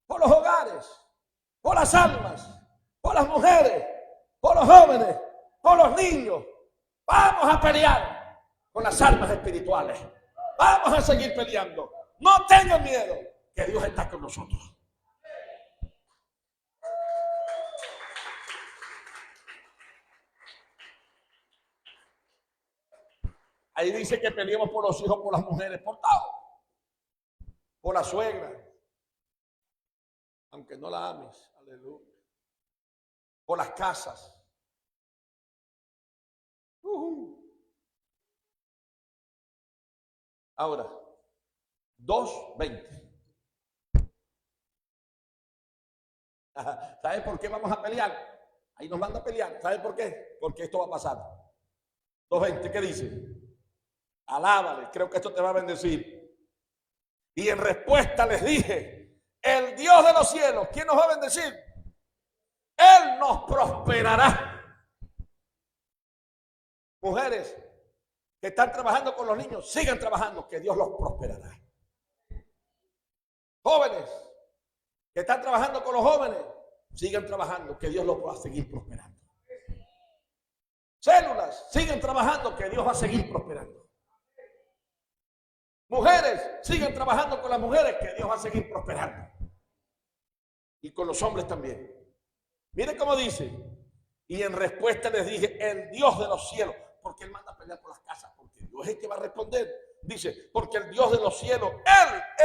por los hogares, por las almas, por las mujeres, por los jóvenes, por los niños. Vamos a pelear con las almas espirituales. Vamos a seguir peleando. No tengan miedo, que Dios está con nosotros. Ahí dice que peleemos por los hijos, por las mujeres, por todo. Por la suegra. Aunque no la ames. Aleluya. Por las casas. Ahora, 2:20. ¿Sabe por qué vamos a pelear? Ahí nos van a pelear. ¿Sabe por qué? Porque esto va a pasar. 2:20, ¿qué dice? Alábale, creo que esto te va a bendecir. Y en respuesta les dije, el Dios de los cielos, ¿quién nos va a bendecir? Él nos prosperará. Mujeres que están trabajando con los niños, sigan trabajando, que Dios los prosperará. Jóvenes que están trabajando con los jóvenes, sigan trabajando, que Dios los va a seguir prosperando. Células, sigan trabajando, que Dios va a seguir prosperando. Mujeres, sigan trabajando con las mujeres, que Dios va a seguir prosperando. Y con los hombres también. Miren cómo dice, Y en respuesta les dije, el Dios de los cielos, porque Él manda a pelear por las casas, porque Dios es el que va a responder. Dice, porque el Dios de los cielos,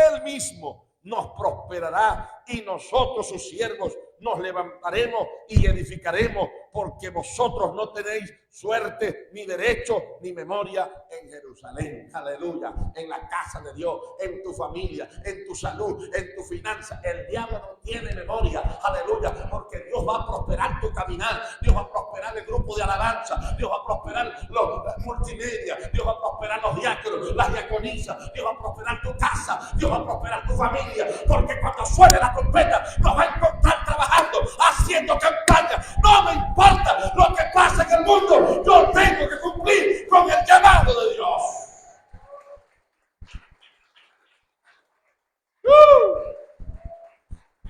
Él mismo nos prosperará y nosotros sus siervos nos levantaremos y edificaremos, porque vosotros no tenéis suerte, ni derecho, ni memoria en Jerusalén. Aleluya. En la casa de Dios, en tu familia, en tu salud, en tu finanza. El diablo no tiene memoria. Aleluya. Porque Dios va a prosperar tu caminar. Dios va a prosperar el grupo de alabanza. Dios va a prosperar los multimedia. Dios va a prosperar los diáconos, las diaconisas. Dios va a prosperar tu casa. Dios va a prosperar tu familia. Porque cuando suene la trompeta, nos va a encontrar trabajando, haciendo campaña. No me importa lo que pasa en el mundo, yo tengo que cumplir con el llamado de Dios.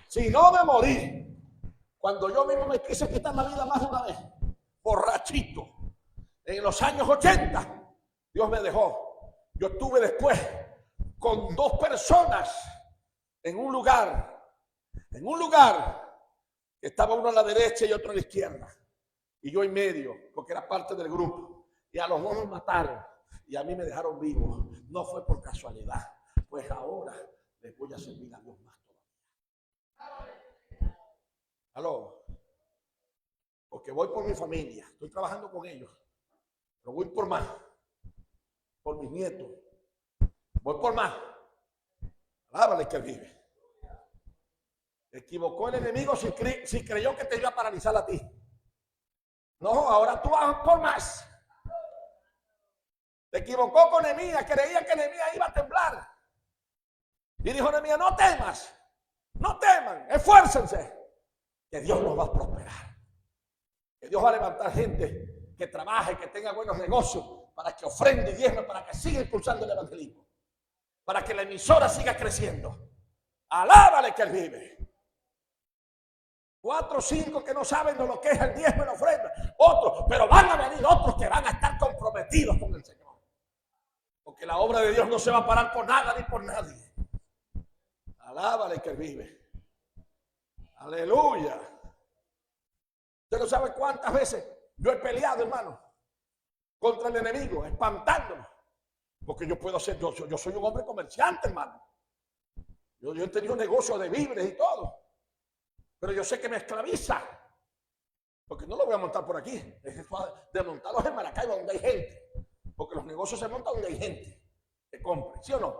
Si no me morí, cuando yo mismo me quise quitar la vida más de una vez, borrachito, en los años 80, Dios me dejó. Yo estuve después con 2 personas en un lugar que estaba uno a la derecha y otro a la izquierda, y yo en medio, porque era parte del grupo, y a los 2 nos mataron, y a mí me dejaron vivo. No fue por casualidad, pues ahora les voy a servir a Dios más todavía. Aló, porque voy por mi familia, estoy trabajando con ellos, pero voy por más, por mis nietos, voy por más. Alábale que Él vive. Equivocó el enemigo si creyó que te iba a paralizar a ti. No, ahora tú vas por más. Se equivocó con Nehemías, creía que Nehemías iba a temblar. Y dijo Nehemías, no temas, no teman, esfuércense, que Dios nos va a prosperar. Que Dios va a levantar gente que trabaje, que tenga buenos negocios, para que ofrende y diezme, para que siga impulsando el evangelismo, para que la emisora siga creciendo. Alábale que Él vive. 4 o 5 que no saben de lo que es el diezmo y la ofrenda. Otros, pero van a venir otros que van a estar comprometidos con el Señor. Porque la obra de Dios no se va a parar por nada ni por nadie. Alábale que Él vive. Aleluya. Usted no sabe cuántas veces yo he peleado, hermano, contra el enemigo, espantándolo. Porque yo puedo hacer, yo soy un hombre comerciante, hermano. Yo he tenido un negocio de víveres y todo. Pero yo sé que me esclaviza. Porque no lo voy a montar por aquí. Es de montarlos en Maracaibo donde hay gente. Porque los negocios se montan donde hay gente que compre, ¿sí o no?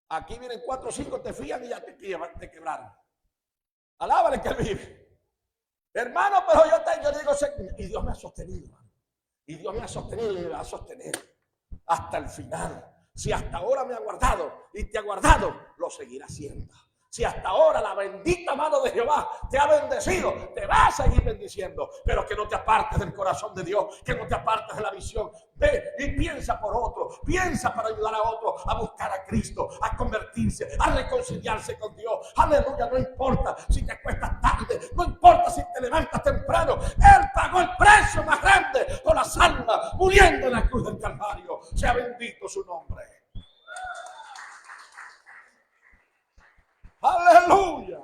Aquí vienen 4 o 5, te fían y ya te quebraron. Alábale que Él vive. Hermano, pero yo digo, y Dios me ha sostenido, hermano. Y Dios me ha sostenido y me va a sostener hasta el final. Si hasta ahora me ha guardado y te ha guardado, lo seguirá haciendo. Si hasta ahora la bendita mano de Jehová te ha bendecido, te va a seguir bendiciendo. Pero que no te apartes del corazón de Dios, que no te apartes de la visión. Ve y piensa por otro, piensa para ayudar a otro a buscar a Cristo, a convertirse, a reconciliarse con Dios. Aleluya, no importa si te cuestas tarde, no importa si te levantas temprano. Él pagó el precio más grande por las almas, muriendo en la cruz del Calvario. Sea bendito su nombre. Aleluya.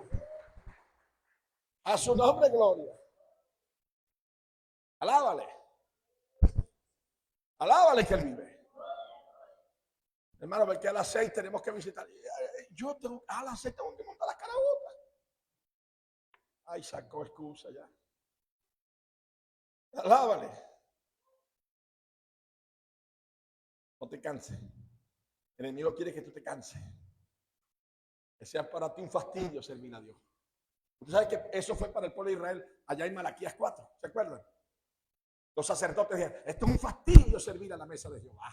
A su nombre, gloria. Alábale. Alábale que Él vive. Hermano, porque a las 6 tenemos que visitar. Yo tengo, a las 6 tengo que montar la caraota. Ay, sacó excusa ya. Alábale. No te canses. El enemigo quiere que tú te canses. Que sea para ti un fastidio servir a Dios. Usted sabe que eso fue para el pueblo de Israel allá en Malaquías 4, ¿se acuerdan? Los sacerdotes dijeron, esto es un fastidio servir a la mesa de Jehová.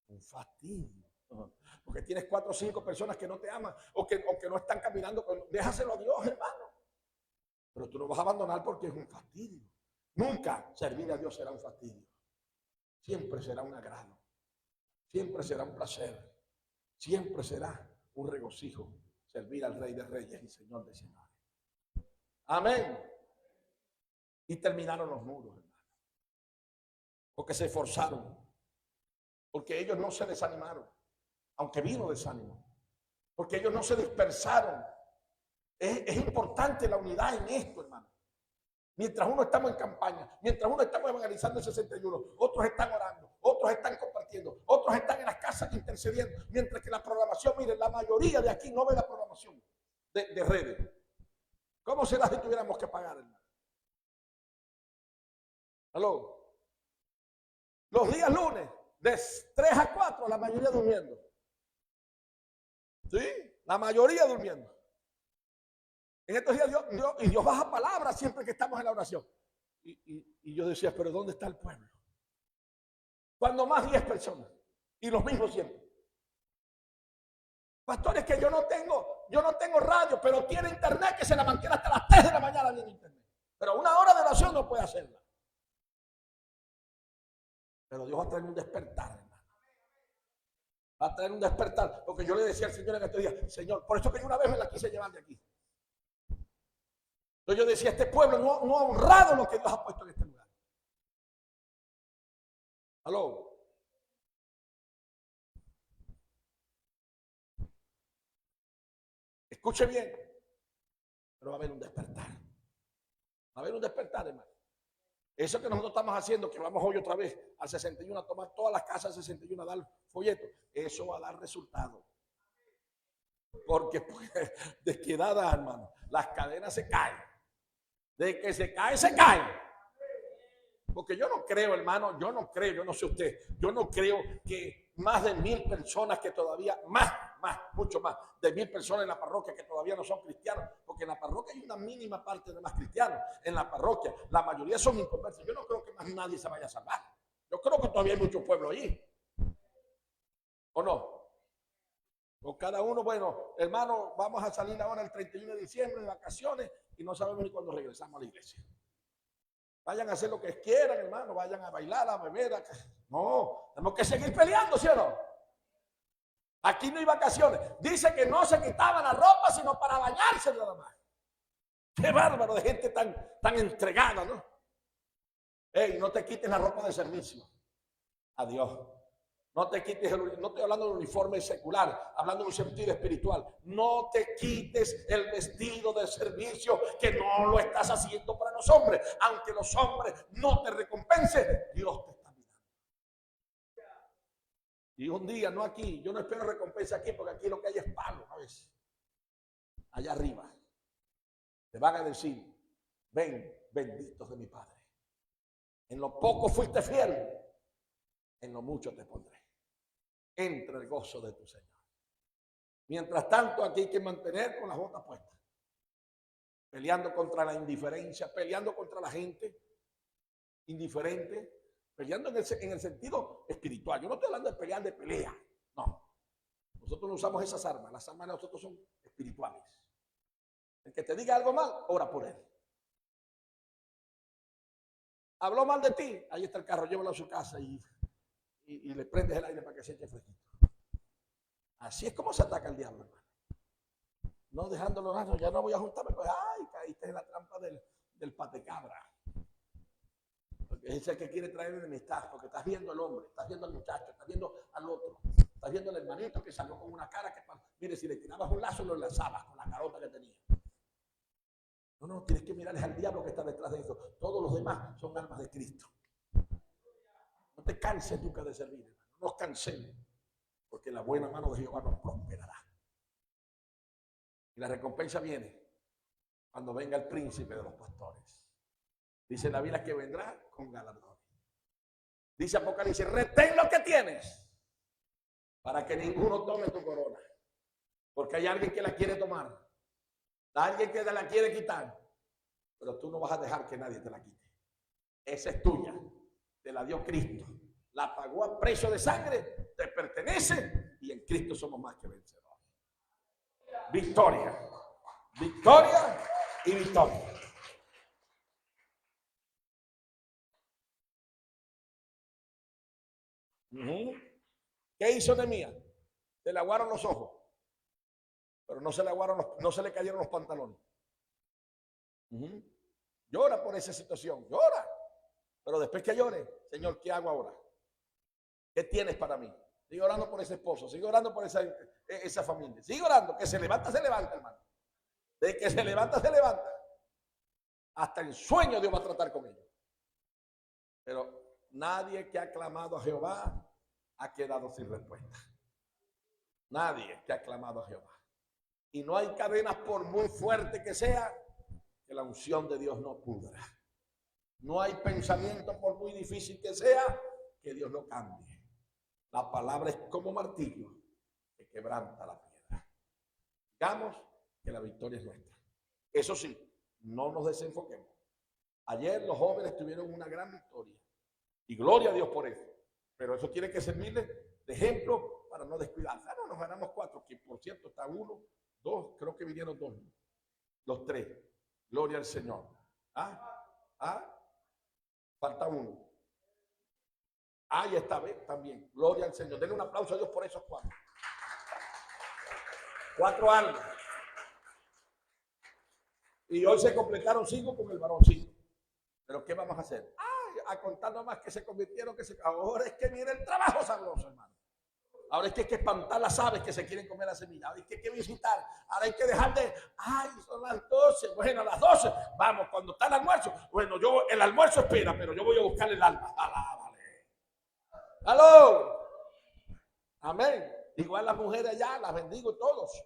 Un fastidio. Porque tienes 4 o 5 personas que no te aman o que no están caminando. Déjaselo a Dios, hermano. Pero tú no vas a abandonar porque es un fastidio. Nunca servir a Dios será un fastidio. Siempre será un agrado. Siempre será un placer. Siempre será un regocijo servir al Rey de Reyes y Señor de Señores. Amén. Y terminaron los muros, hermano. Porque se esforzaron. Porque ellos no se desanimaron. Aunque vino desánimo. Porque ellos no se dispersaron. Es importante la unidad en esto, hermano. Mientras uno estamos en campaña, mientras uno estamos evangelizando el 61, otros están orando, otros están compartiendo, otros están en las casas intercediendo, mientras que la programación, miren, la mayoría de aquí no ve la programación de redes. ¿Cómo será si tuviéramos que pagar, hermano? ¿Aló? Los días lunes, de 3 a 4, la mayoría durmiendo. ¿Sí? La mayoría durmiendo. En estos días Dios baja palabras siempre que estamos en la oración. Y yo decía, pero ¿dónde está el pueblo? Cuando más 10 personas. Y los mismos siempre. Pastores, que yo no tengo radio, pero tiene internet que se la mantiene hasta las 3 de la mañana en internet. Pero una hora de oración no puede hacerla. Pero Dios va a traer un despertar, hermano. Va a traer un despertar. Porque yo le decía al Señor en estos días, Señor, por eso que yo una vez me la quise llevar de aquí. Entonces yo decía, este pueblo no ha honrado lo que Dios ha puesto en este lugar. ¿Aló? Escuche bien. Pero va a haber un despertar. Va a haber un despertar, hermano. Eso que nosotros estamos haciendo, que vamos hoy otra vez al 61 a tomar todas las casas del 61 a dar folletos, eso va a dar resultado. Porque pues, de que dada, hermano, las cadenas se caen. De que se cae, se cae. Porque yo no creo, hermano, yo no sé usted, yo no creo que más de 1000 personas que todavía, mucho más, de 1000 personas en la parroquia que todavía no son cristianos, porque en la parroquia hay una mínima parte de más cristianos. En la parroquia, la mayoría son inconversos. Yo no creo que más nadie se vaya a salvar. Yo creo que todavía hay mucho pueblo allí. ¿O no? O cada uno, bueno, hermano, vamos a salir ahora el 31 de diciembre de vacaciones y no sabemos ni cuándo regresamos a la iglesia. Vayan a hacer lo que quieran, hermano, vayan a bailar, a beber. No, tenemos que seguir peleando, ¿sí o no? Aquí no hay vacaciones. Dice que no se quitaban la ropa sino para bañarse nada más. Qué bárbaro de gente tan entregada, ¿no? Ey, no te quites la ropa de servicio. Adiós. No te quites, no estoy hablando del uniforme secular, hablando de un sentido espiritual. No te quites el vestido de servicio, que no lo estás haciendo para los hombres. Aunque los hombres no te recompensen, Dios te está mirando. Y un día, no aquí, yo no espero recompensa aquí, porque aquí lo que hay es palo a veces. Allá arriba te van a decir, ven, benditos de mi Padre. En lo poco fuiste fiel, en lo mucho te pondré. Entra el gozo de tu Señor. Mientras tanto, aquí hay que mantener con las botas puestas, peleando contra la indiferencia, peleando contra la gente indiferente, peleando en el sentido espiritual. Yo no estoy hablando de pelear de pelea, no. Nosotros no usamos esas armas, las armas de nosotros son espirituales. El que te diga algo mal, ora por él. Habló mal de ti, ahí está el carro, llévalo a su casa y le prendes el aire para que se eche fresquito. Así es como se ataca el diablo, hermano. No dejándolo nada, ya no voy a juntarme, pues, ay, caíste en la trampa del patecabra. Porque es el que quiere traer enemistad, porque estás viendo al hombre, estás viendo al muchacho, estás viendo al otro, estás viendo al hermanito que salió con una cara que, mire, si le tirabas un lazo, lo enlazabas con la carota que tenía. No, tienes que mirarles al diablo que está detrás de eso. Todos los demás son armas de Cristo. No te canses nunca de servir, hermano. No nos cansemos, porque la buena mano de Jehová nos prosperará. Y la recompensa viene cuando venga el príncipe de los pastores. Dice la Biblia que vendrá con galardones. Dice Apocalipsis, retén lo que tienes para que ninguno tome tu corona. Porque hay alguien que la quiere tomar. Alguien que te la quiere quitar. Pero tú no vas a dejar que nadie te la quite. Esa es tuya. Te la dio Cristo. La pagó a precio de sangre. Te pertenece. Y en Cristo somos más que vencedores. Victoria. Victoria y victoria. ¿Qué hizo Nehemías? Se le aguaron los ojos. Pero no se le cayeron los pantalones. Llora por esa situación, llora. Pero después que llore, Señor, ¿qué hago ahora? ¿Qué tienes para mí? Sigue orando por ese esposo, sigue orando por esa familia. Sigue orando, que se levanta, hermano. De que se levanta, se levanta. Hasta en sueño Dios va a tratar con ellos. Pero nadie que ha clamado a Jehová ha quedado sin respuesta. Nadie que ha clamado a Jehová. Y no hay cadenas, por muy fuerte que sea, que la unción de Dios no pudra. No hay pensamiento, por muy difícil que sea, que Dios no cambie. La palabra es como martillo que quebranta la piedra. Digamos que la victoria es nuestra. Eso sí, no nos desenfoquemos. Ayer los jóvenes tuvieron una gran victoria. Y gloria a Dios por eso. Pero eso tiene que servirle de ejemplo para no descuidarse. No, nos ganamos 4, que por cierto está 1, 2, creo que vinieron 2. Los 3. Gloria al Señor. Falta 1. Y esta vez también. Gloria al Señor. Denle un aplauso a Dios por esos 4. 4 almas. Y hoy se completaron 5 con el varoncito. Pero ¿qué vamos a hacer? A contar nomás que se convirtieron, ahora es que viene el trabajo sabroso, hermano. Ahora es que hay que espantar las aves que se quieren comer la semilla. Ahora es que hay que visitar. Ahora hay que dejar de, son las 12. Bueno, a las 12, vamos, cuando está el almuerzo. Bueno, el almuerzo espera, pero yo voy a buscar el alma. Alábale. ¡Aló! Amén. Igual las mujeres allá, las bendigo todos.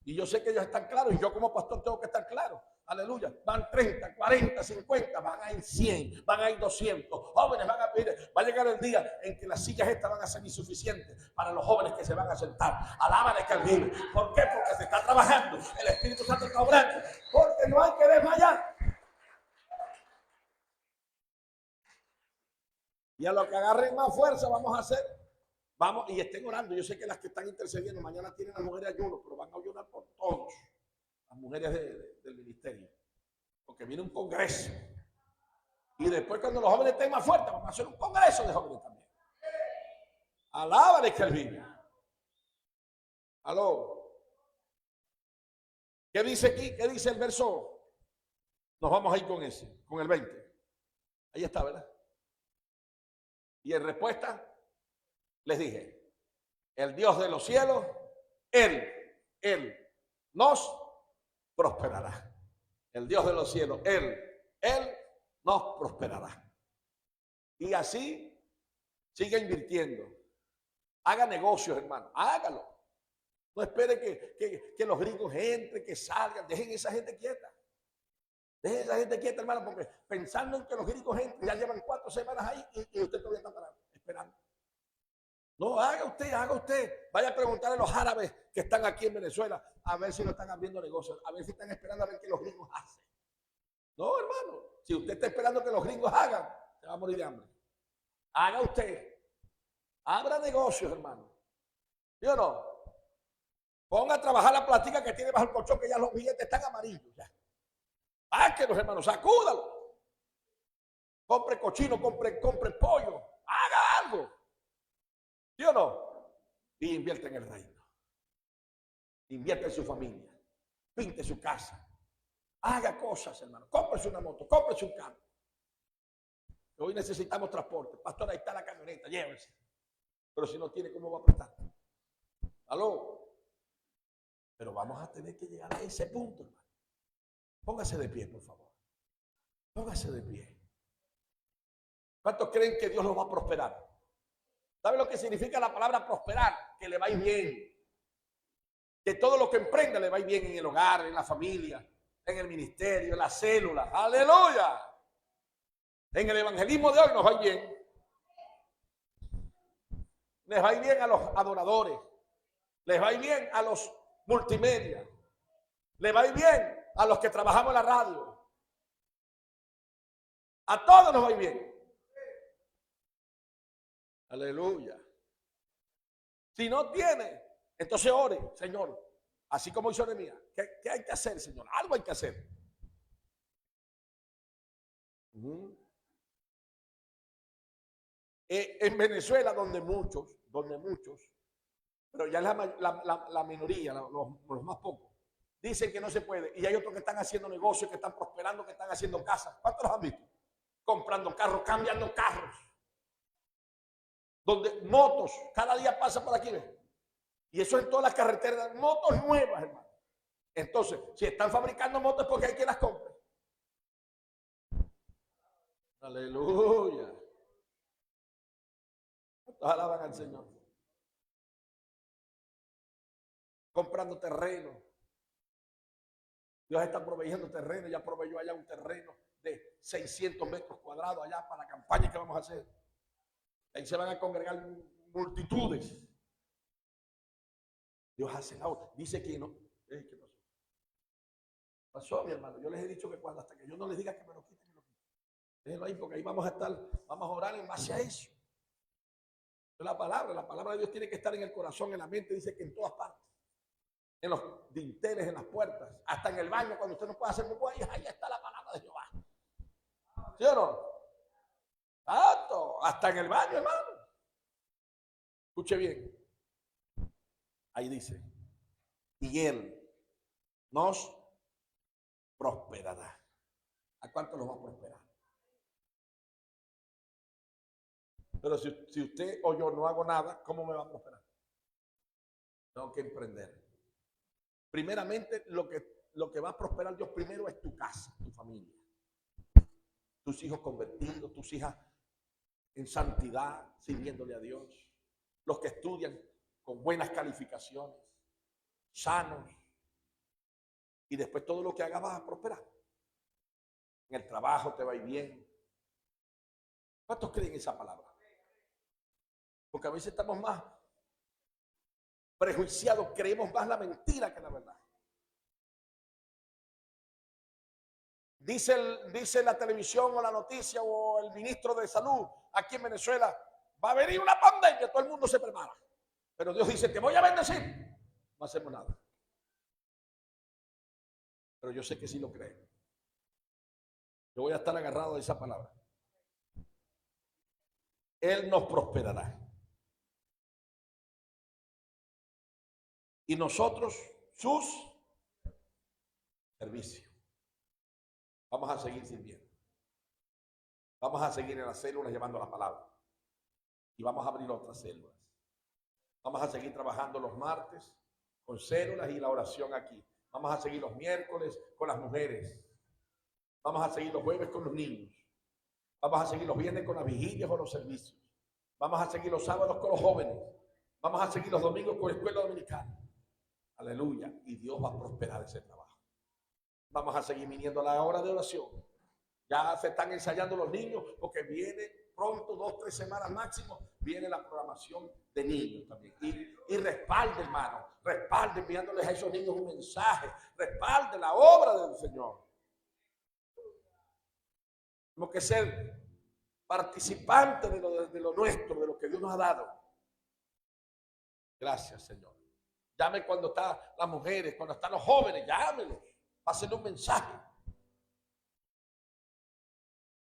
Y yo sé que ellos están claros, y yo como pastor tengo que estar claro. Aleluya. Van 30, 40, 50, van a ir 100, van a ir 200. Jóvenes van a pedir. Va a llegar el día en que las sillas estas van a ser insuficientes para los jóvenes que se van a sentar. Alábale que vive. ¿Por qué? Porque se está trabajando. El Espíritu Santo está obrando. Porque no hay que desmayar. Y a lo que agarren más fuerza vamos a hacer. Vamos y estén orando. Yo sé que las que están intercediendo mañana tienen las mujeres ayuno, pero van a ayunar por todos. Las mujeres del ministerio, porque viene un congreso y después cuando los jóvenes estén más fuertes vamos a hacer un congreso de jóvenes también. Alábale que él vive. Aló. ¿Qué dice aquí? ¿Qué dice el verso? Nos vamos a ir con ese, con el 20. Ahí está, ¿verdad? Y en respuesta les dije, el Dios de los cielos, Él nos prosperará. El Dios de los cielos, Él nos prosperará. Y así siga invirtiendo. Haga negocios, hermano. Hágalo. No espere que los gringos entren, que salgan. Dejen esa gente quieta. Dejen esa gente quieta, hermano, porque pensando en que los gringos entren, ya llevan 4 semanas ahí y usted todavía está parado, esperando. No, haga usted. Vaya a preguntarle a los árabes que están aquí en Venezuela a ver si no están abriendo negocios, a ver si están esperando a ver qué los gringos hacen. No, hermano, si usted está esperando que los gringos hagan, se va a morir de hambre. Haga usted. Abra negocios, hermano. ¿Sí o no? Ponga a trabajar la plática que tiene bajo el colchón, que ya los billetes están amarillos. Ya. Sáquelos, hermano, sacúdalo. Compre cochino, compre pollo. Haga algo. ¿Sí o no? Y invierte en el reino. Invierte en su familia. Pinte su casa. Haga cosas, hermano. Cómprese una moto, cómprese un carro. Hoy necesitamos transporte. Pastor, ahí está la camioneta, llévese. Pero si no tiene, ¿cómo va a prestar? ¿Aló? Pero vamos a tener que llegar a ese punto, hermano. Póngase de pie, por favor. Póngase de pie. ¿Cuántos creen que Dios los va a prosperar? ¿Sabe lo que significa la palabra prosperar? Que le va a ir bien. Que todo lo que emprenda le va a ir bien en el hogar, en la familia, en el ministerio, en la célula. ¡Aleluya! En el evangelismo de hoy nos va a ir bien. Les va a ir bien a los adoradores. Les va a ir bien a los multimedia. Les va a ir bien a los que trabajamos en la radio. A todos nos va a ir bien. Aleluya. Si no tiene, entonces ore, Señor. Así como hizo Nehemías. ¿Qué hay que hacer, Señor? Algo hay que hacer. En Venezuela, donde muchos, pero ya es la minoría, los más pocos, dicen que no se puede. Y hay otros que están haciendo negocios, que están prosperando, que están haciendo casas. ¿Cuántos los han visto? Comprando carros, cambiando carros. Donde motos, cada día pasa por aquí, ¿ves? Y eso en todas las carreteras, motos nuevas, hermano. Entonces, si están fabricando motos es porque hay quien las compre. Aleluya. ¿Cuántos alaban al Señor? Comprando terreno. Dios está proveyendo terreno. Ya proveyó allá un terreno de 600 metros cuadrados allá para la campaña que vamos a hacer. Ahí se van a congregar multitudes. Dios hace la obra. Dice que no. ¿Qué pasó? Pasó, mi hermano. Yo les he dicho que cuando hasta que yo no les diga que me lo quiten, me lo quiten. Déjenlo ahí porque ahí vamos a estar, vamos a orar en base a eso. La palabra de Dios tiene que estar en el corazón, en la mente. Dice que en todas partes. En los dinteles, en las puertas, hasta en el baño, cuando usted no puede hacer popó, ahí está la palabra de Jehová. ¿Sí o no? Tanto, hasta en el baño, hermano. Escuche bien. Ahí dice, y Él nos prosperará. ¿A cuánto nos va a prosperar? Pero si usted o yo no hago nada, ¿cómo me va a prosperar? Tengo que emprender. Primeramente, lo que va a prosperar Dios primero es tu casa, tu familia. Tus hijos convertidos, tus hijas en santidad, sirviéndole a Dios. Los que estudian con buenas calificaciones, sanos. Y después todo lo que hagas vas a prosperar. En el trabajo te va a ir bien. ¿Cuántos creen esa palabra? Porque a veces estamos más prejuiciados, creemos más la mentira que la verdad. Dice la televisión o la noticia o el ministro de salud aquí en Venezuela, va a venir una pandemia, todo el mundo se prepara. Pero Dios dice, te voy a bendecir. No hacemos nada. Pero yo sé que sí lo creo. Yo voy a estar agarrado de esa palabra. Él nos prosperará. Y nosotros, sus servicios. Vamos a seguir sirviendo. Vamos a seguir en las células llevando la palabra. Y vamos a abrir otras células. Vamos a seguir trabajando los martes con células y la oración aquí. Vamos a seguir los miércoles con las mujeres. Vamos a seguir los jueves con los niños. Vamos a seguir los viernes con las vigilias o los servicios. Vamos a seguir los sábados con los jóvenes. Vamos a seguir los domingos con la escuela dominicana. Aleluya. Y Dios va a prosperar ese trabajo. Vamos a seguir viniendo a la hora de oración. Ya se están ensayando los niños porque viene pronto, 2 o 3 semanas máximo, viene la programación de niños también. Y respalde, hermano, respalde enviándoles a esos niños un mensaje, respalde la obra del Señor. Tenemos que ser participantes de lo nuestro, de lo que Dios nos ha dado. Gracias, Señor. Llame cuando están las mujeres, cuando están los jóvenes, llámelos, pásenle un mensaje.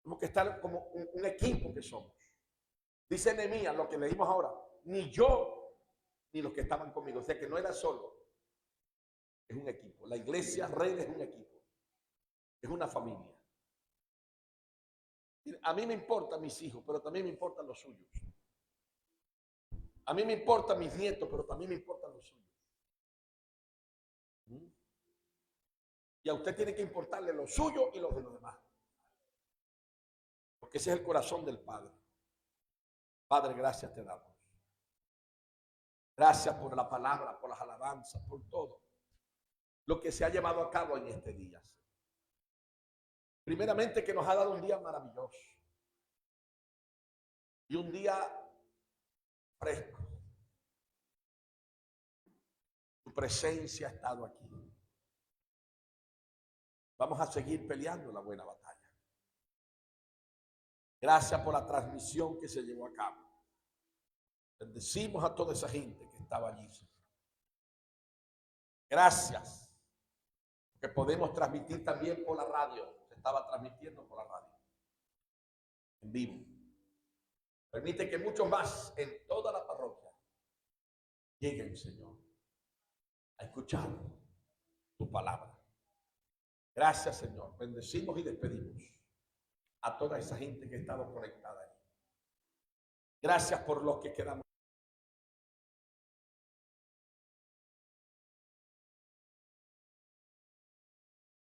Tenemos que estar como un equipo que somos. Dice Nehemías, lo que leímos ahora, ni yo, ni los que estaban conmigo, o sea que no era solo, es un equipo. La iglesia Red es un equipo, es una familia. A mí me importan mis hijos, pero también me importan los suyos. A mí me importan mis nietos, pero también me importan los suyos. Y a usted tiene que importarle lo suyo y los de los demás. Porque ese es el corazón del Padre. Padre, gracias te damos. Gracias por la palabra, por las alabanzas, por todo lo que se ha llevado a cabo en este día. Primeramente que nos ha dado un día maravilloso. Y un día fresco. Tu presencia ha estado aquí. Vamos a seguir peleando la buena batalla. Gracias por la transmisión que se llevó a cabo. Bendecimos a toda esa gente que estaba allí. Gracias. Que podemos transmitir también por la radio. Se estaba transmitiendo por la radio. En vivo. Permite que muchos más en toda la parroquia lleguen, Señor, a escuchar tu palabra. Gracias, Señor. Bendecimos y despedimos a toda esa gente que ha estado conectada ahí. Gracias por los que quedamos.